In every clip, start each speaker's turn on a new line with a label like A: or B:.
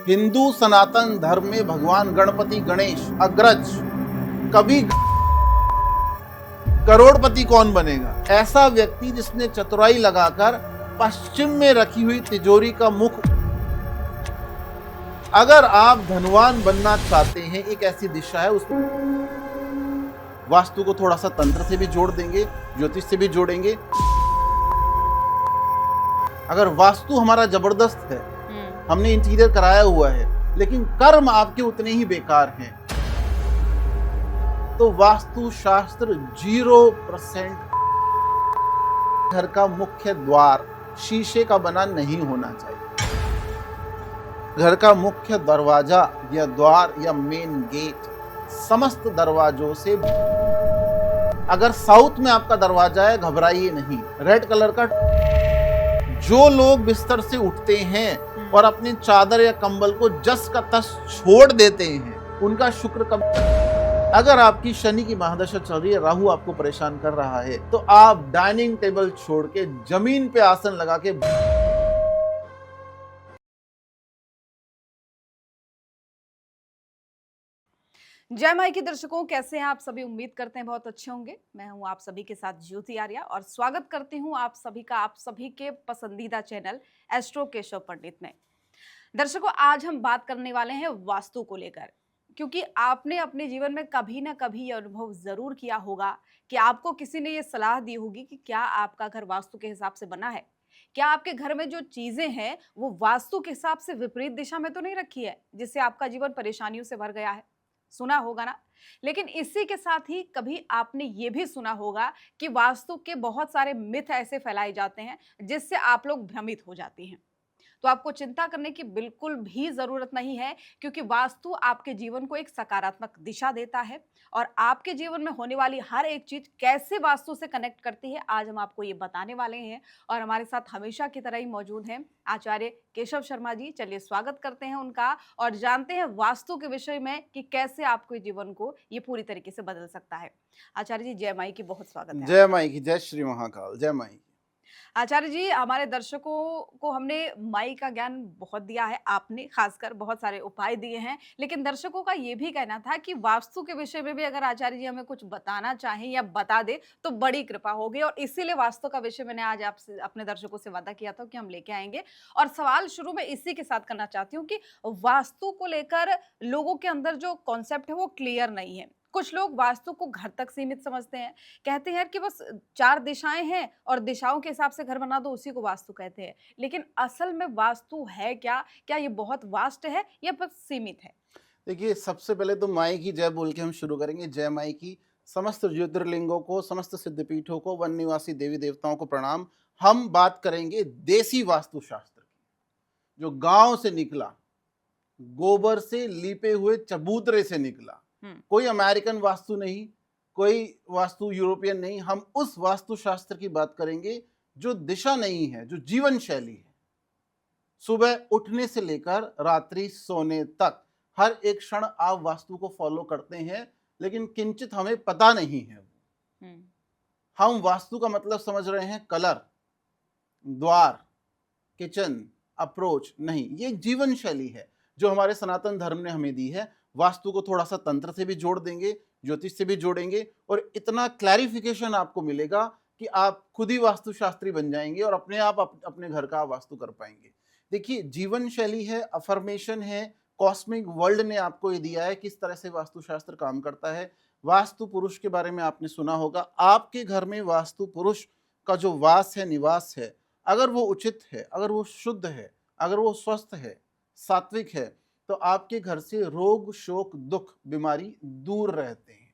A: हिंदू सनातन धर्म में भगवान गणपति गणेश अग्रज, कभी करोड़पति कौन बनेगा? ऐसा व्यक्ति जिसने चतुराई लगाकर पश्चिम में रखी हुई तिजोरी का मुख। अगर आप धनवान बनना चाहते हैं, एक ऐसी दिशा है, उस वास्तु को थोड़ा सा तंत्र से भी जोड़ देंगे, ज्योतिष से भी जोड़ेंगे। अगर वास्तु हमारा जबरदस्त है, हमने इंटीरियर कराया हुआ है, लेकिन कर्म आपके उतने ही बेकार हैं, तो वास्तु शास्त्र 0% घर का मुख्य द्वार शीशे का बना नहीं होना चाहिए। घर का मुख्य दरवाजा या द्वार या मेन गेट समस्त दरवाजों से, अगर साउथ में आपका दरवाजा है, घबराइए नहीं। रेड कलर का, जो लोग बिस्तर से उठते हैं और अपनी चादर या कंबल को जस का तस छोड़ देते हैं, उनका शुक्र कब। अगर आपकी शनि की महादशा चल रही है, राहु आपको परेशान कर रहा है, तो आप डाइनिंग टेबल छोड़ के जमीन पे आसन लगा के।
B: जय माई के दर्शकों, कैसे हैं आप सभी? उम्मीद करते हैं बहुत अच्छे होंगे। मैं हूं आप सभी के साथ ज्योति आर्या और स्वागत करती हूं आप सभी का आप सभी के पसंदीदा चैनल एस्ट्रो केशव पंडित में। दर्शकों, आज हम बात करने वाले हैं वास्तु को लेकर, क्योंकि आपने अपने जीवन में कभी ना कभी ये अनुभव जरूर किया होगा कि आपको किसी ने ये सलाह दी होगी कि क्या आपका घर वास्तु के हिसाब से बना है, क्या आपके घर में जो चीजें हैं वो वास्तु के हिसाब से विपरीत दिशा में तो नहीं रखी है, जिससे आपका जीवन परेशानियों से भर गया है। सुना होगा ना। लेकिन इसी के साथ ही कभी आपने ये भी सुना होगा कि वास्तु के बहुत सारे मिथ ऐसे फैलाए जाते हैं जिससे आप लोग भ्रमित हो जाती हैं। तो आपको चिंता करने की बिल्कुल भी जरूरत नहीं है, क्योंकि वास्तु आपके जीवन को एक सकारात्मक दिशा देता है और आपके जीवन में होने वाली हर एक चीज कैसे वास्तु से कनेक्ट करती है, आज हम आपको ये बताने वाले हैं। और हमारे साथ हमेशा की तरह ही मौजूद हैं आचार्य केशव शर्मा जी। चलिए स्वागत करते हैं उनका और जानते हैं वास्तु के विषय में कि कैसे आपके जीवन को ये पूरी तरीके से बदल सकता है। आचार्य जी, जय माई की बहुत स्वागत है।
A: जय माई की, जय श्री महाकाल, जय माई।
B: आचार्य जी, हमारे दर्शकों को हमने माई का ज्ञान बहुत दिया है, आपने खासकर बहुत सारे उपाय दिए हैं, लेकिन दर्शकों का ये भी कहना था कि वास्तु के विषय में भी अगर आचार्य जी हमें कुछ बताना चाहें या बता दे तो बड़ी कृपा होगी। और इसीलिए वास्तु का विषय मैंने आज आपसे अपने दर्शकों से वादा किया था कि हम लेके आएंगे। और सवाल शुरू में इसी के साथ करना चाहती हूँ कि वास्तु को लेकर लोगों के अंदर जो कॉन्सेप्ट है वो क्लियर नहीं है। कुछ लोग वास्तु को घर तक सीमित समझते हैं, कहते हैं कि बस 4 दिशाएं हैं और दिशाओं के हिसाब से घर बना दो, उसी को वास्तु कहते हैं। लेकिन असल में वास्तु है क्या? क्या ये बहुत वास्ट है या बस सीमित है?
A: देखिए, सबसे पहले तो माई की जय बोल के हम शुरू करेंगे। जय माई की। समस्त ज्योतिर्लिंगों को, समस्त सिद्धपीठों को, वन निवासी देवी देवताओं को प्रणाम। हम बात करेंगे देसी वास्तुशास्त्र की, जो गांव से निकला, गोबर से लीपे हुए चबूतरे से निकला। कोई अमेरिकन वास्तु नहीं, कोई वास्तु यूरोपियन नहीं। हम उस वास्तुशास्त्र की बात करेंगे जो दिशा नहीं है, जो जीवन शैली है। सुबह उठने से लेकर रात्रि सोने तक हर एक क्षण आप वास्तु को फॉलो करते हैं, लेकिन किंचित हमें पता नहीं है। हम वास्तु का मतलब समझ रहे हैं कलर, द्वार, किचन, अप्रोच नहीं। ये जीवन शैली है जो हमारे सनातन धर्म ने हमें दी है। वास्तु को थोड़ा सा तंत्र से भी जोड़ देंगे, ज्योतिष से भी जोड़ेंगे, और इतना क्लैरिफिकेशन आपको मिलेगा कि आप खुद ही वास्तुशास्त्री बन जाएंगे और अपने आप अपने घर का वास्तु कर पाएंगे। देखिए, जीवन शैली है, अफर्मेशन है, कॉस्मिक वर्ल्ड ने आपको ये दिया है किस तरह से वास्तुशास्त्र काम करता है। वास्तु पुरुष के बारे में आपने सुना होगा। आपके घर में वास्तु पुरुष का जो वास है, निवास है, अगर वो उचित है, अगर वो शुद्ध है, अगर वो स्वस्थ है, सात्विक है, तो आपके घर से रोग, शोक, दुख, बीमारी दूर रहते हैं।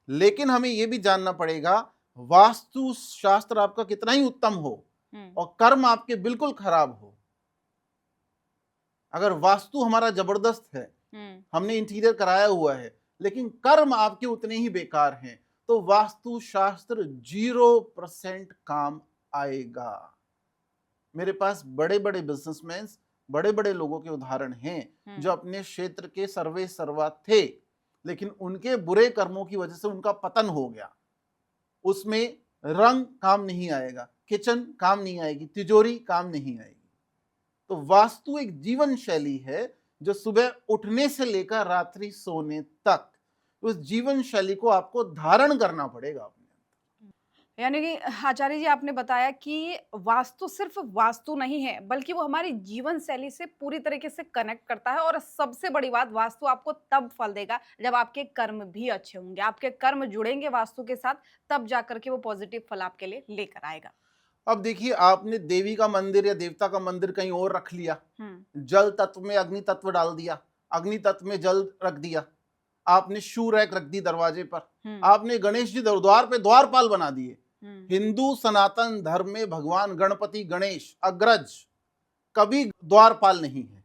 A: लेकिन हमें यह भी जानना पड़ेगा, वास्तु शास्त्र आपका कितना ही उत्तम हो और कर्म आपके बिल्कुल खराब हो, अगर वास्तु हमारा जबरदस्त है, हमने इंटीरियर कराया हुआ है, लेकिन कर्म आपके उतने ही बेकार हैं, तो वास्तु शास्त्र 0% काम आएगा। मेरे पास बड़े बड़े बिजनेसमैन, बड़े बड़े लोगों के उदाहरण हैं जो अपने क्षेत्र के सर्वे सर्वा थे, लेकिन उनके बुरे कर्मों की वजह से उनका पतन हो गया। उसमें रंग काम नहीं आएगा, किचन काम नहीं आएगी, तिजोरी काम नहीं आएगी। तो वास्तु एक जीवन शैली है जो सुबह उठने से लेकर रात्रि सोने तक उस जीवन शैली को आपको धारण करना पड़ेगा अपने अंदर।
B: यानी कि आचार्य जी आपने बताया कि वास्तु सिर्फ वास्तु नहीं है, बल्कि वो हमारी जीवन शैली से पूरी तरीके से कनेक्ट करता है और सबसे बड़ी बात वास्तु आपको तब फल देगा जब आपके कर्म भी अच्छे होंगे। आपके कर्म जुड़ेंगे वास्तु के साथ, तब जाकर के वो पॉजिटिव फल आपके लिए लेकर आएगा।
A: अब देखिए, आपने देवी का मंदिर या देवता का मंदिर कहीं और रख लिया, जल तत्व में अग्नि तत्व डाल दिया, अग्नि तत्व में जल रख दिया, आपने शू रैक रख दी दरवाजे पर, आपने गणेश जी द्वार पे द्वारपाल बना दिए। हिंदू सनातन धर्म में भगवान गणपति गणेश अग्रज कभी द्वारपाल नहीं है,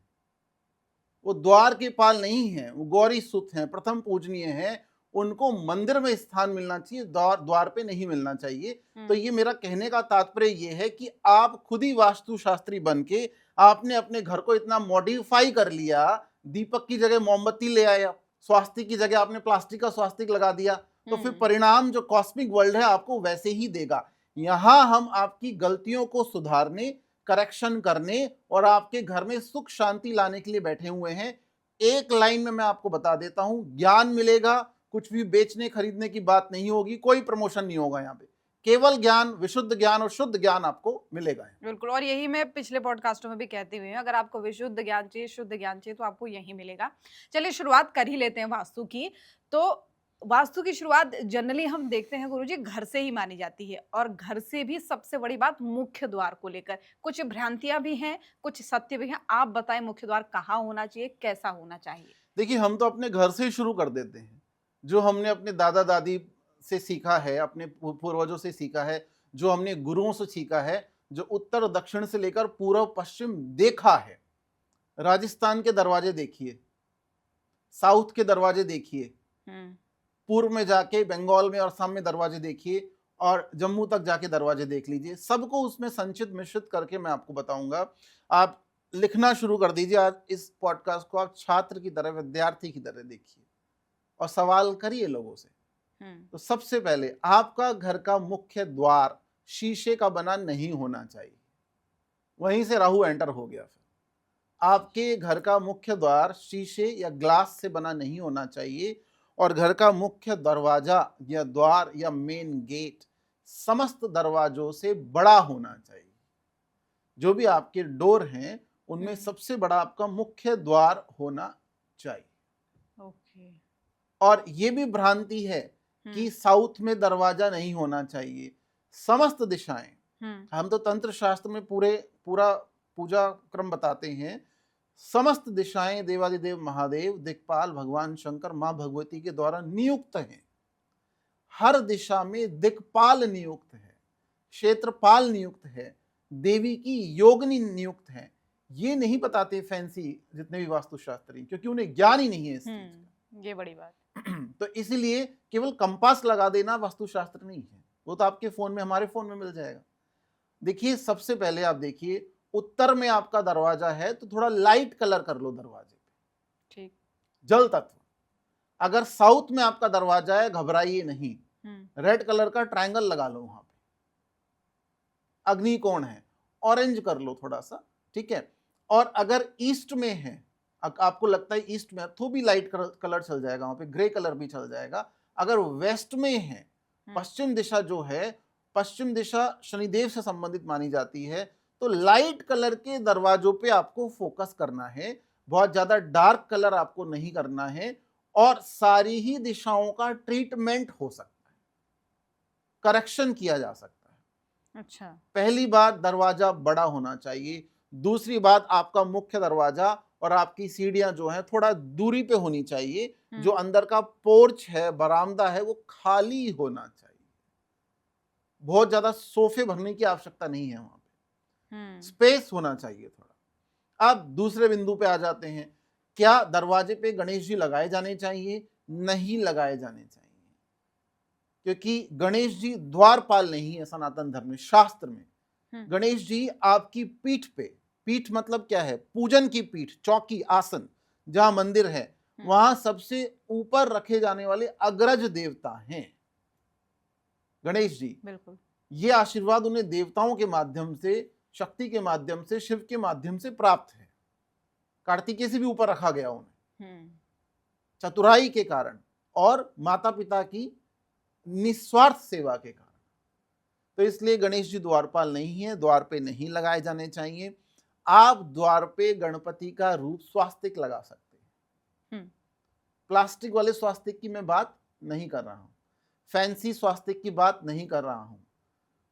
A: वो द्वार के पाल नहीं है, वो गौरी सुत हैं, प्रथम पूजनीय हैं, उनको मंदिर में स्थान मिलना चाहिए, द्वार पे नहीं मिलना चाहिए। तो ये मेरा कहने का तात्पर्य ये है कि आप खुद ही वास्तुशास्त्री बन के आपने अपने घर को इतना मॉडिफाई कर लिया, दीपक की जगह मोमबत्ती ले आया, स्वास्तिक की जगह आपने प्लास्टिक का स्वास्तिक लगा दिया, तो फिर परिणाम जो कॉस्मिक वर्ल्ड है आपको वैसे ही देगा। यहां हम आपकी गलतियों को सुधारने, करेक्शन करने और आपके घर में सुख शांति लाने के लिए बैठे हुए हैं। एक लाइन में मैं आपको बता देता हूं, ज्ञान मिलेगा, कुछ भी बेचने खरीदने की बात नहीं होगी, कोई प्रमोशन नहीं होगा, यहाँ पे केवल ज्ञान, विशुद्ध ज्ञान और शुद्ध ज्ञान आपको मिलेगा।
B: बिल्कुल, और यही मैं पिछले पॉडकास्टों में भी कहती हुई हूँ, अगर आपको विशुद्ध ज्ञान चाहिए, शुद्ध ज्ञान चाहिए, तो आपको यही मिलेगा। चलिए शुरुआत कर ही लेते हैं वास्तु की। तो वास्तु की शुरुआत जनरली हम देखते हैं गुरुजी घर से ही मानी जाती है, और घर से भी सबसे बड़ी बात मुख्य द्वार को लेकर कुछ भ्रांतियां भी हैं, कुछ सत्य भी हैं। आप बताएं मुख्य द्वार कहाँ होना चाहिए, कैसा होना चाहिए?
A: देखिए, हम तो अपने घर से ही शुरू कर देते हैं, जो हमने अपने दादा दादी से सीखा है, अपने पूर्वजों से सीखा है, जो हमने गुरुओं से सीखा है, जो उत्तर दक्षिण से लेकर पूर्व पश्चिम देखा है। राजस्थान के दरवाजे देखिए, साउथ के दरवाजे देखिए, पूर्व में जाके बंगाल में और असम में दरवाजे देखिए, और जम्मू तक जाके दरवाजे देख लीजिए। सबको उसमें संचित मिश्रित करके मैं आपको बताऊंगा। आप लिखना शुरू कर दीजिए, आज इस पॉडकास्ट को आप छात्र की तरह, विद्यार्थी की तरह देखिए और सवाल करिए लोगों से। तो सबसे पहले आपका घर का मुख्य द्वार शीशे का बना नहीं होना चाहिए। वहीं से राहु एंटर हो गया। फिर आपके घर का मुख्य द्वार शीशे या ग्लास से बना नहीं होना चाहिए, और घर का मुख्य दरवाजा या द्वार या मेन गेट समस्त दरवाजों से बड़ा होना चाहिए। जो भी आपके डोर हैं उनमें सबसे बड़ा आपका मुख्य द्वार होना चाहिए।
B: ओके।
A: और ये भी भ्रांति है कि साउथ में दरवाजा नहीं होना चाहिए। समस्त दिशाएं, हम तो तंत्र शास्त्र में पूरा पूजा क्रम बताते हैं। समस्त दिशाएं देवादिदेव महादेव, दिक्पाल भगवान शंकर, मां भगवती के द्वारा नियुक्त हैं। हर दिशा में दिक्पाल नियुक्त है, क्षेत्रपाल नियुक्त है, देवी की योगिनी नियुक्त है। ये नहीं बताते फैंसी जितने भी वास्तुशास्त्री, क्योंकि उन्हें ज्ञान ही नहीं है इस चीज का।
B: ये बड़ी बात।
A: तो इसलिए केवल कंपास लगा देना वास्तुशास्त्र नहीं है, वो तो आपके फोन में, हमारे फोन में मिल जाएगा। देखिए, सबसे पहले आप देखिए, उत्तर में आपका दरवाजा है तो थोड़ा लाइट कलर कर लो दरवाजे पे, ठीक, जल तत्व। अगर साउथ में आपका दरवाजा है, घबराइए नहीं, रेड कलर का ट्रायंगल लगा लो वहां पे। अग्नि कोण है, ऑरेंज कर लो थोड़ा सा, ठीक है। और अगर ईस्ट में है, आपको लगता है ईस्ट में, तो भी लाइट कलर चल जाएगा वहां पे, ग्रे कलर भी चल जाएगा। अगर वेस्ट में है, पश्चिम दिशा जो है, पश्चिम दिशा शनिदेव से संबंधित मानी जाती है, तो लाइट कलर के दरवाजों पे आपको फोकस करना है। बहुत ज्यादा डार्क कलर आपको नहीं करना है, और सारी ही दिशाओं का ट्रीटमेंट हो सकता है, करेक्शन किया जा सकता है। अच्छा, पहली बात, दरवाजा बड़ा होना चाहिए। दूसरी बात, आपका मुख्य दरवाजा और आपकी सीढ़ियां जो है थोड़ा दूरी पे होनी चाहिए। जो अंदर का पोर्च है, बरामदा है, वो खाली होना चाहिए। बहुत ज्यादा सोफे भरने की आवश्यकता नहीं है वहां पे, स्पेस होना चाहिए थोड़ा। अब दूसरे बिंदु पे आ जाते हैं, क्या दरवाजे पे गणेश जी लगाए जाने चाहिए? नहीं लगाए जाने चाहिए, क्योंकि गणेश जी द्वारपाल नहीं है सनातन धर्म में, शास्त्र में। गणेश जी आपकी पीठ पे, पीठ मतलब क्या है? पूजन की पीठ, चौकी, आसन, जहां मंदिर है वहां सबसे ऊपर रखे जाने वाले अग्रज देवता हैं गणेश जी। बिल्कुल, ये आशीर्वाद उन्हें देवताओं के माध्यम से, शक्ति के माध्यम से, शिव के माध्यम से प्राप्त है। कार्तिकेय से भी ऊपर रखा गया उन्हें,
B: हम्म,
A: चतुराई के कारण और माता पिता की निस्वार्थ सेवा के कारण। तो इसलिए गणेश जी द्वारपाल नहीं है, द्वार पे नहीं लगाए जाने चाहिए। आप द्वार पे गणपति का रूप स्वास्तिक लगा सकते हैं।
B: हम्म,
A: प्लास्टिक वाले स्वास्तिक की मैं बात नहीं कर रहा हूं, फैंसी स्वास्तिक की बात नहीं कर रहा हूं।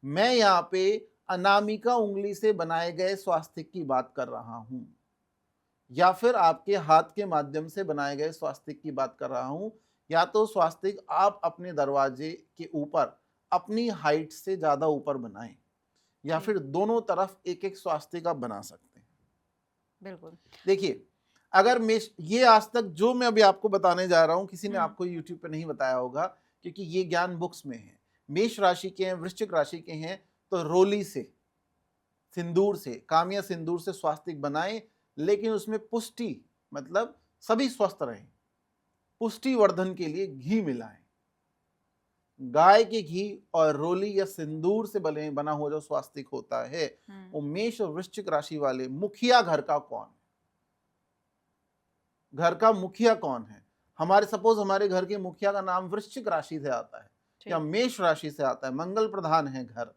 A: मैं यहाँ पे अनामिका उंगली से बनाए गए स्वास्तिक की बात कर रहा हूं, या फिर आपके हाथ के माध्यम से बनाए गए स्वास्तिक की बात कर रहा हूं। या तो स्वास्तिक आप अपने दरवाजे के ऊपर अपनी हाइट से ज्यादा ऊपर बनाएं, या
B: जी,
A: फिर दोनों तरफ एक एक स्वास्तिक आप बना सकते हैं।
B: बिल्कुल।
A: देखिए, अगर मेष, ये आज तक जो मैं अभी आपको बताने जा रहा हूं किसी ने
B: हम्म,
A: आपको यूट्यूब पे नहीं बताया होगा, क्योंकि ये ज्ञान बुक्स में है। मेष राशि के हैं, वृश्चिक राशि के हैं, तो रोली से, सिंदूर से, कामिया सिंदूर से स्वास्तिक बनाएं, लेकिन उसमें पुष्टि, मतलब सभी स्वस्थ रहें, पुष्टि वर्धन के लिए घी मिलाएं। गाय के घी और रोली या सिंदूर से बने बना हुआ जो स्वास्तिक होता है, वो मेष और वृश्चिक राशि वाले मुखिया घर का कौन है, घर का मुखिया कौन है। हमारे सपोज हमारे घर के मुखिया का नाम वृश्चिक राशि से आता है या
B: ठीक,
A: मेष राशि से आता है, मंगल प्रधान है घर,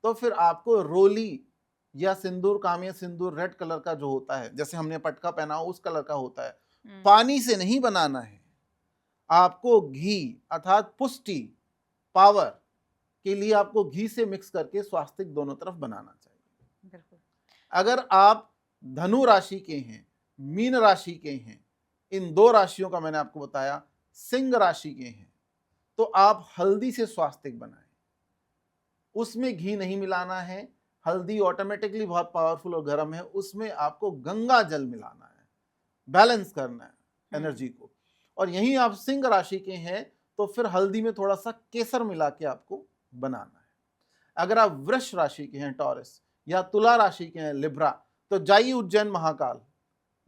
A: तो फिर आपको रोली या सिंदूर, कामिया सिंदूर रेड कलर का जो होता है, जैसे हमने पटका पहना हो उस कलर का होता है, पानी से नहीं बनाना है। आपको घी अर्थात पुष्टि, पावर के लिए आपको घी से मिक्स करके स्वास्तिक दोनों तरफ बनाना चाहिए।
B: बिल्कुल।
A: अगर आप धनु राशि के हैं, मीन राशि के हैं, इन दो राशियों का मैंने आपको बताया, सिंह राशि के हैं, तो आप हल्दी से स्वास्तिक बनाएं, उसमें घी नहीं मिलाना है। हल्दी ऑटोमेटिकली बहुत पावरफुल और गर्म है, उसमें आपको गंगा जल मिलाना है, बैलेंस करना है एनर्जी को। और यहीं आप सिंह राशि के हैं तो फिर हल्दी में थोड़ा सा केसर मिला के आपको बनाना है। अगर आप वृष राशि के हैं, टॉरस, या तुला राशि के हैं, लिब्रा, तो जाइए उज्जैन महाकाल,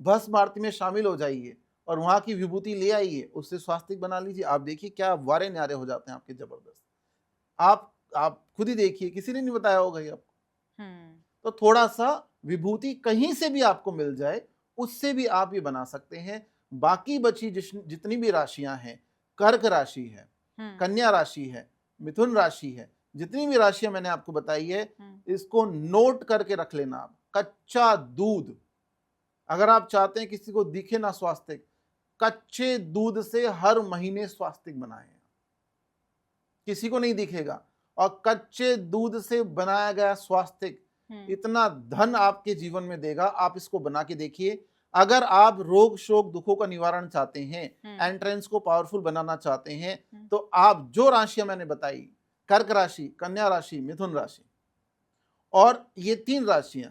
A: भस्म आरती में शामिल हो जाइए और वहां की विभूति ले आइए, उससे स्वास्तिक बना लीजिए। आप देखिए क्या वारे न्यारे हो जाते हैं आपके, जबरदस्त। आप खुद ही देखिए, किसी ने नहीं बताया होगा ये आपको। तो थोड़ा सा विभूति कहीं से भी आपको मिल जाए, उससे भी आप ये बना सकते हैं। बाकी बची जितनी भी राशियां हैं, कर्क राशि है, कन्या राशि है, मिथुन राशि है, जितनी भी राशियां मैंने आपको बताई है, इसको नोट करके रख लेना आप। कच्चा दूध, अगर आप चाहते हैं किसी को दिखे ना स्वास्तिक, कच्चे दूध से हर महीने स्वास्तिक बनाएं, किसी को नहीं दिखेगा। और कच्चे दूध से बनाया गया स्वास्तिक इतना धन आपके जीवन में देगा, आप इसको बना के देखिए। अगर आप रोग शोक दुखों का निवारण चाहते हैं, एंट्रेंस को पावरफुल बनाना चाहते हैं, तो आप जो राशियां मैंने बताई, कर्क राशि, कन्या राशि, मिथुन राशि, और ये तीन राशियां,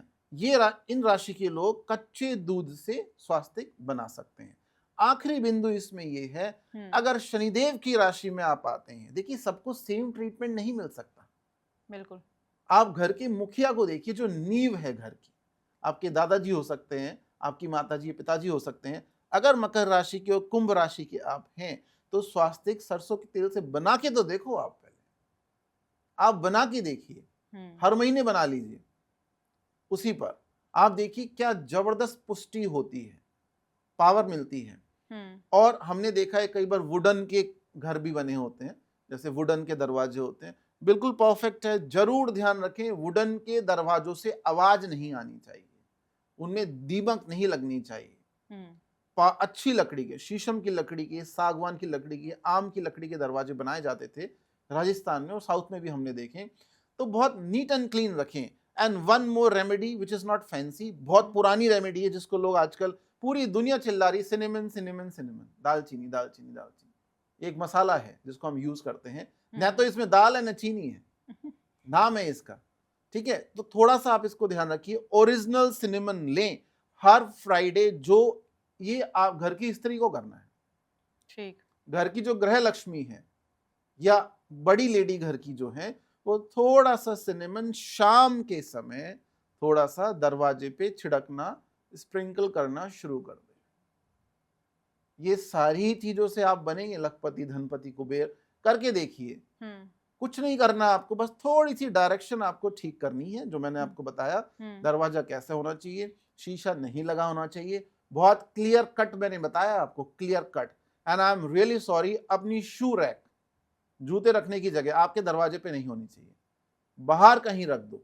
A: इन राशि के लोग कच्चे दूध से स्वास्तिक बना सकते हैं। आखिरी बिंदु इसमें यह है, अगर शनिदेव की राशि में आप आते हैं, देखिए सबको सेम ट्रीटमेंट नहीं मिल सकता।
B: बिल्कुल।
A: आप घर के मुखिया को देखिए, जो नींव है घर की, आपके दादाजी हो सकते हैं, आपकी माताजी, पिताजी हो सकते हैं। अगर मकर राशि के और कुंभ राशि के आप हैं, तो स्वास्तिक सरसों के तेल से बना के तो देखो। आप पहले आप बना के देखिए, हर महीने बना लीजिए, उसी पर आप देखिए क्या जबरदस्त पुष्टि होती है, पावर मिलती है। और हमने देखा है कई बार वुडन के घर भी बने होते हैं, जैसे वुडन के दरवाजे होते हैं, बिल्कुल परफेक्ट है। जरूर ध्यान रखें, वुडन के दरवाजों से आवाज नहीं आनी चाहिए, उनमें दीमक नहीं लगनी चाहिए। अच्छी लकड़ी के, शीशम की लकड़ी के, सागवान की लकड़ी के, आम की लकड़ी के दरवाजे बनाए जाते थे राजस्थान में और साउथ में भी हमने देखे। तो बहुत नीट एंड क्लीन रखें। And one more remedy which is not fancy, बहुत पुरानी रेमेडी है जिसको लोग आजकल पूरी दुनिया चिल्ला रही, सिनेमन सिनेमन सिनेमन, दालचीनी दालचीनी दालचीनी, एक मसाला है जिसको हम यूज करते हैं, न तो इसमें दाल है न चीनी है, नाम है इसका, ठीक है। तो थोड़ा सा आप इसको ध्यान रखिए, ओरिजिनल सिनेमन लें हर फ्राइडे, जो ये आप घर की स्त्री को करना है।
B: ठीक।
A: घर की जो गृह लक्ष्मी है या बड़ी लेडी घर की जो है, वो थोड़ा सा सिनेमन शाम के समय थोड़ा सा दरवाजे पे छिड़कना, स्प्रिंकल करना शुरू कर दे। ये सारी चीजों से आप बनेंगे लखपति, धनपति, कुबेर। करके देखिए, कुछ नहीं करना आपको, बस थोड़ी सी डायरेक्शन आपको ठीक करनी है, जो मैंने आपको बताया। दरवाजा कैसे होना चाहिए, शीशा नहीं लगा होना चाहिए, बहुत क्लियर कट मैंने बताया आपको, clear cut. And I am really sorry, अपनी शू रैक, जूते रखने की जगह आपके दरवाजे पे नहीं होनी चाहिए, बाहर कहीं रख दो,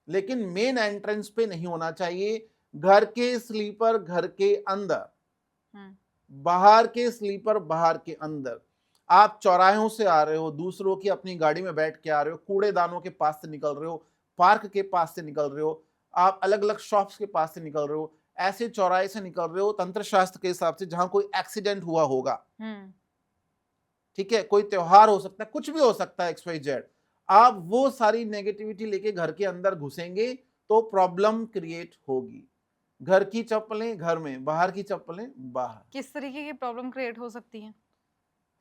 A: लेकिन मेन एंट्रेंस पे नहीं होना चाहिए। घर के स्लीपर घर के अंदर, बाहर के स्लीपर बाहर के अंदर। आप चौराहों से आ रहे हो, दूसरों की अपनी गाड़ी में बैठ के आ रहे हो, कूड़ेदानों के पास से निकल रहे हो, पार्क के पास से निकल रहे हो, आप अलग अलग शॉप्स के पास से निकल रहे हो, ऐसे चौराहे से निकल रहे हो तंत्र शास्त्र के हिसाब से जहां कोई एक्सीडेंट हुआ होगा, ठीक है, कोई त्योहार हो सकता है, कुछ भी हो सकता है, XYZ, आप वो सारी नेगेटिविटी लेके घर के अंदर घुसेंगे तो प्रॉब्लम क्रिएट होगी। घर की चप्पलें घर में, बाहर की चप्पलें बाहर।
B: किस तरीके की प्रॉब्लम क्रिएट हो सकती है?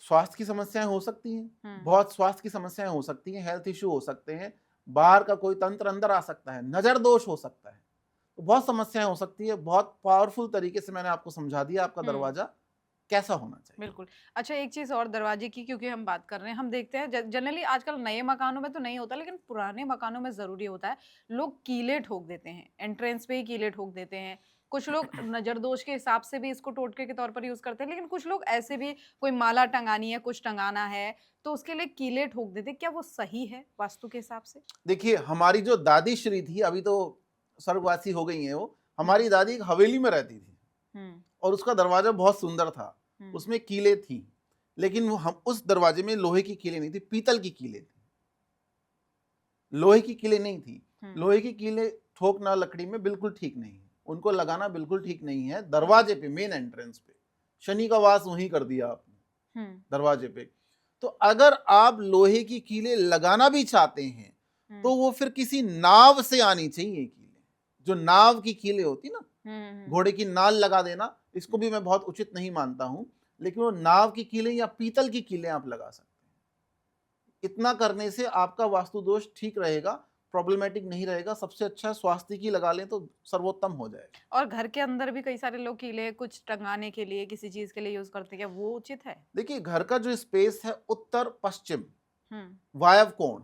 A: स्वास्थ्य की समस्याएं हो सकती हैं, बहुत स्वास्थ्य की समस्याएं हो सकती हैं, हेल्थ इश्यू हो सकते हैं, बाहर का कोई तंत्र अंदर आ सकता है, नजर दोष हो सकता है, तो बहुत समस्याएं हो सकती है। बहुत पावरफुल तरीके से मैंने आपको समझा दिया आपका दरवाजा कैसा होना चाहिए।
B: बिल्कुल। अच्छा, एक चीज़ और दरवाजे की, क्योंकि हम बात कर रहे हैं, हम देखते हैं जनरली आजकल नए मकानों में तो नहीं होता, लेकिन पुराने मकानों में ज़रूरी होता है। लोग कीले ठोक देते हैं, एंट्रेंस पे ही कीले ठोक देते हैं। कुछ लोग नज़र दोष के हिसाब से भी इसको टोटके के तौर पर यूज़ करते हैं, लेकिन कुछ लोग ऐसे भी, कोई माला टंगानी है, कुछ टंगाना है, तो उसके लिए कीले ठोक देते हैं। क्या वो सही है वास्तु के हिसाब से?
A: देखिए, हमारी जो दादी श्री थी, अभी तो स्वर्गवासी हो गई है वो, हमारी दादी एक हवेली में रहती थी और उसका दरवाजा बहुत सुंदर था, उसमें कीले थी, लेकिन वो हम उस दरवाजे में लोहे की कीले नहीं थी, पीतल की कीले थी, लोहे की कीले नहीं थी। लोहे की कीले ठोकना लकड़ी में बिल्कुल ठीक नहीं है, उनको लगाना बिल्कुल ठीक नहीं है। दरवाजे पे, मेन एंट्रेंस पे, शनि का वास वहीं कर दिया आपने दरवाजे पे। तो अगर आप लोहे की कीले लगाना भी चाहते हैं तो वो फिर किसी नाव से आनी चाहिए कीले, जो नाव की कीले होती ना, घोड़े की नाल लगा देना, इसको भी मैं बहुत उचित नहीं मानता हूं, लेकिन वो नाव की कीले या पीतल की कीले आप लगा सकते हैं। इतना करने से आपका वास्तु दोष ठीक रहेगा, प्रॉब्लमेटिक नहीं रहेगा। सबसे अच्छा स्वास्थ्य की लगा लें तो सर्वोत्तम हो जाएगा।
B: और घर के अंदर भी कई सारे लोग कीले कुछ टंगाने के लिए, किसी चीज के लिए यूज करते हैं, क्या वो उचित है?
A: देखिए, घर का जो स्पेस है उत्तर पश्चिम वायव्य कोण,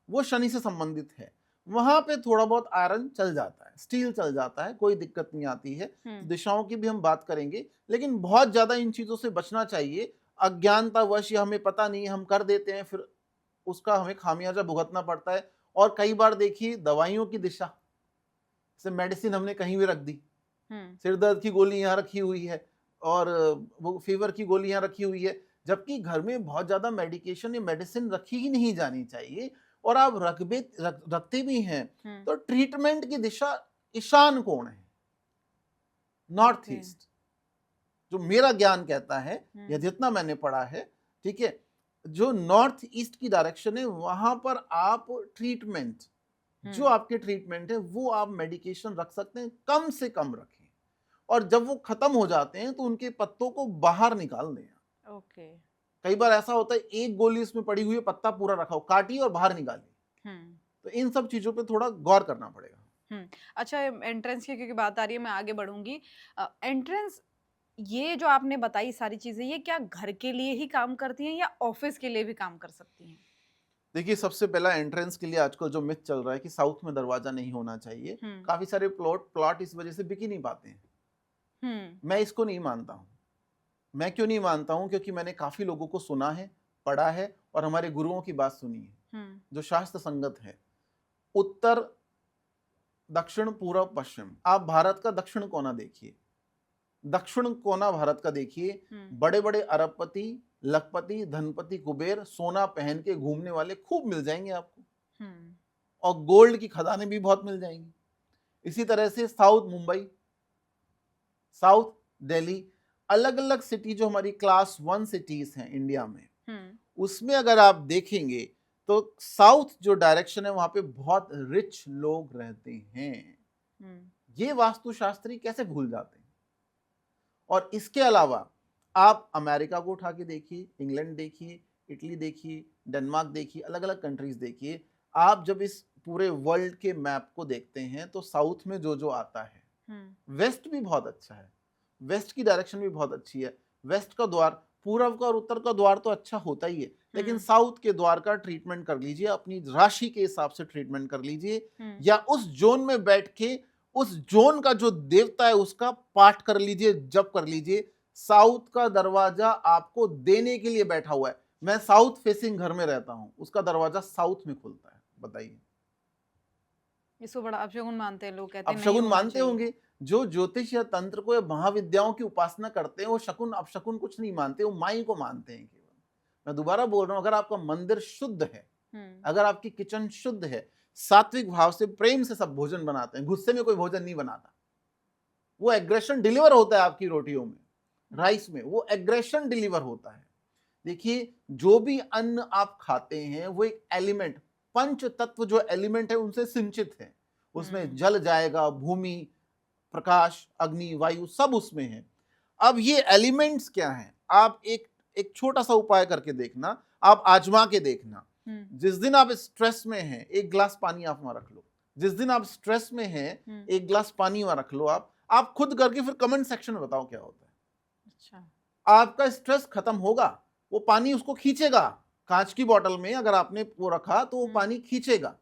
A: वो शनि से संबंधित है, वहां पे थोड़ा बहुत आयरन चल जाता है, स्टील चल जाता है, कोई दिक्कत नहीं आती है। दिशाओं की भी हम बात करेंगे, लेकिन बहुत ज्यादा इन चीजों से बचना चाहिए। अज्ञानतावश या हमें पता नहीं है, हम कर देते हैं, फिर उसका हमें खामियाजा भुगतना पड़ता है। और कई बार देखिए, दवाइयों की दिशा से मेडिसिन हमने कहीं भी रख दी, सिर दर्द की गोली यहाँ रखी हुई है और वो फीवर की गोली यहाँ रखी हुई है, जबकि घर में बहुत ज्यादा मेडिकेशन या मेडिसिन रखी ही नहीं जानी चाहिए, और आप रखते भी हैं तो ट्रीटमेंट की दिशा ईशान कोण है, नॉर्थ ईस्ट, जो मेरा ज्ञान कहता है या जितना मैंने पढ़ा है, ठीक है, जो नॉर्थ ईस्ट की डायरेक्शन है, वहां पर आप ट्रीटमेंट, जो आपके ट्रीटमेंट है वो आप मेडिकेशन रख सकते हैं, कम से कम रखें, और जब वो खत्म हो जाते हैं तो उनके पत्तों को बाहर निकाल दें।
B: ओके।
A: कई बार ऐसा होता है, एक गोली इसमें पड़ी हुई है, पत्ता पूरा रखा हो, काटिए और बाहर निकालिए। तो इन सब चीजों पे थोड़ा गौर करना पड़ेगा।
B: अच्छा, एंट्रेंस की क्योंकि बात आ रही है, मैं आगे बढ़ूंगी। एंट्रेंस, ये जो आपने बताई सारी चीजें, ये क्या घर के लिए ही काम करती हैं या ऑफिस के लिए भी काम कर सकती हैं?
A: देखिए, सबसे पहला एंट्रेंस के लिए आजकल जो मिथ चल रहा है कि साउथ में दरवाजा नहीं होना चाहिए, काफी सारे प्लॉट इस वजह से बिक ही नहीं पाते हैं। मैं इसको नहीं मानता हूं। मैं क्यों नहीं मानता हूं? क्योंकि मैंने काफी लोगों को सुना है, पढ़ा है, और हमारे गुरुओं की बात सुनी है जो शास्त्र संगत है। उत्तर, दक्षिण, पूर्व, पश्चिम, आप भारत का दक्षिण कोना देखिए, दक्षिण कोना भारत का देखिए, बड़े बड़े अरबपति, लखपति, धनपति, कुबेर, सोना पहन के घूमने वाले खूब मिल जाएंगे आपको, और गोल्ड की खदानें भी बहुत मिल जाएंगी। इसी तरह से साउथ मुंबई, साउथ दिल्ली, अलग अलग सिटी जो हमारी क्लास 1 सिटीज हैं इंडिया में, उसमें अगर आप देखेंगे तो साउथ जो डायरेक्शन है वहां पे बहुत रिच लोग रहते हैं। ये वास्तुशास्त्री कैसे भूल जाते हैं? और इसके अलावा आप अमेरिका को उठा के देखिए, इंग्लैंड देखिए, इटली देखिए, डेनमार्क देखिए, अलग अलग कंट्रीज देखिए। आप जब इस पूरे वर्ल्ड के मैप को देखते हैं तो साउथ में जो जो आता है, वेस्ट भी बहुत अच्छा है, वेस्ट की डायरेक्शन भी बहुत अच्छी है। वेस्ट का द्वार, पूर्व का और उत्तर का द्वार तो अच्छा होता ही है, लेकिन साउथ के द्वार का ट्रीटमेंट कर लीजिए, अपनी राशि के हिसाब से ट्रीटमेंट कर लीजिए, या उस जोन में बैठ के उस जोन का जो देवता है उसका पाठ कर लीजिए, जप कर लीजिए। साउथ का दरवाजा आपको देने के लिए बैठा हुआ है। मैं साउथ फेसिंग घर में रहता हूं, उसका दरवाजा साउथ में खुलता है। बताइए,
B: इसको बड़ा अपशगुन मानते हैं लोग, कहते
A: अब
B: हैं नहीं
A: शकुन
B: होना
A: मानते
B: चाहिए।
A: होंगे। जो ज्योतिष या तंत्र को या महाविद्याओं की उपासना करते हैं वो शकुन अपशकुन कुछ नहीं मानते, वो माई को मानते हैं केवल। मैं दोबारा बोल रहा हूं, अगर आपका मंदिर शुद्ध है, अगर आपकी किचन शुद्ध है, सात्विक भाव से प्रेम से सब भोजन बनाते हैं, गुस्से में कोई भोजन नहीं बनाता, वो एग्रेशन डिलीवर होता है आपकी रोटियों में, राइस में, वो एग्रेशन डिलीवर होता है। देखिए, जो भी अन्न आप खाते हैं वो एक एलिमेंट, पंच तत्व जो एलिमेंट है उनसे सिंचित है। उसमें जल जाएगा, भूमि, प्रकाश, अग्नि, वायु सब उसमें है। अब ये एलिमेंट्स क्या हैं, आप एक एक छोटा सा उपाय करके देखना, आप आजमा के देखना। जिस दिन आप स्ट्रेस में हैं, एक गिलास पानी आप वहां रख लो। जिस दिन आप स्ट्रेस में हैं, एक गिलास पानी वहां रख लो। आप खुद करके फिर कमेंट सेक्शन में बताओ क्या होता है।
B: अच्छा,
A: आपका स्ट्रेस खत्म होगा, वो पानी उसको खींचेगा। कांच की बोतल में अगर आपने वो रखा तो वो पानी खींचेगा,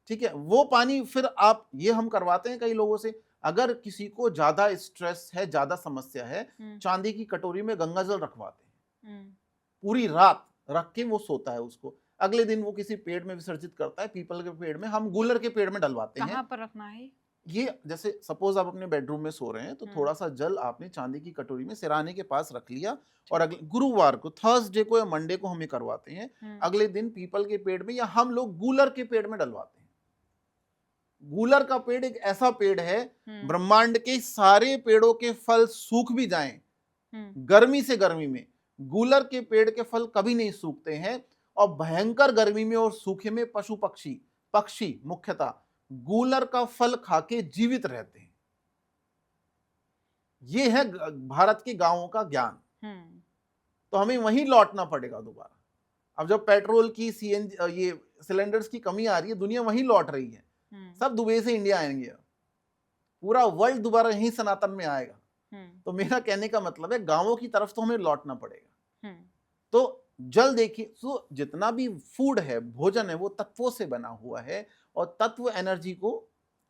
A: ठीक है। वो पानी फिर आप, ये हम करवाते हैं कई लोगों से, अगर किसी को ज्यादा स्ट्रेस है, ज्यादा समस्या है, चांदी की कटोरी में गंगा जल रखवाते हैं, पूरी रात रख के वो सोता है उसको, अगले दिन वो किसी पेड़ में विसर्जित करता है, पीपल के पेड़ में, हम गूलर के पेड़ में डलवाते हैं।
B: कहाँ पर रखना है?
A: ये जैसे सपोज आप अपने बेडरूम में सो रहे हैं तो थोड़ा सा जल आपने चांदी की कटोरी में सिराने के पास रख लिया, और अगले गुरुवार को, थर्सडे को या मंडे को हम ये करवाते हैं, अगले दिन पीपल के पेड़ में या हम लोग गूलर के पेड़ में डलवाते हैं। गूलर का पेड़ एक ऐसा पेड़ है, ब्रह्मांड के सारे पेड़ों के फल सूख भी जाएं गर्मी से गर्मी में, गूलर के पेड़ के फल कभी नहीं सूखते हैं। और भयंकर गर्मी में और सूखे में पशु पक्षी पक्षी मुख्यतः गूलर का फल खाके जीवित रहते हैं। ये है भारत के गांवों का ज्ञान। तो हमें वहीं लौटना पड़ेगा दोबारा। अब जब पेट्रोल की, सीएनजी, ये सिलेंडर्स की कमी आ रही है, दुनिया वहीं लौट रही है। सब दुबई से इंडिया आएंगे, पूरा वर्ल्ड दोबारा यहीं सनातन में आएगा। तो मेरा कहने का मतलब है, गांवों की तरफ तो हमें लौटना पड़ेगा। तो जल देखिए, तो जितना भी फूड है, भोजन है, वो तत्वों से बना हुआ है, और तत्व एनर्जी को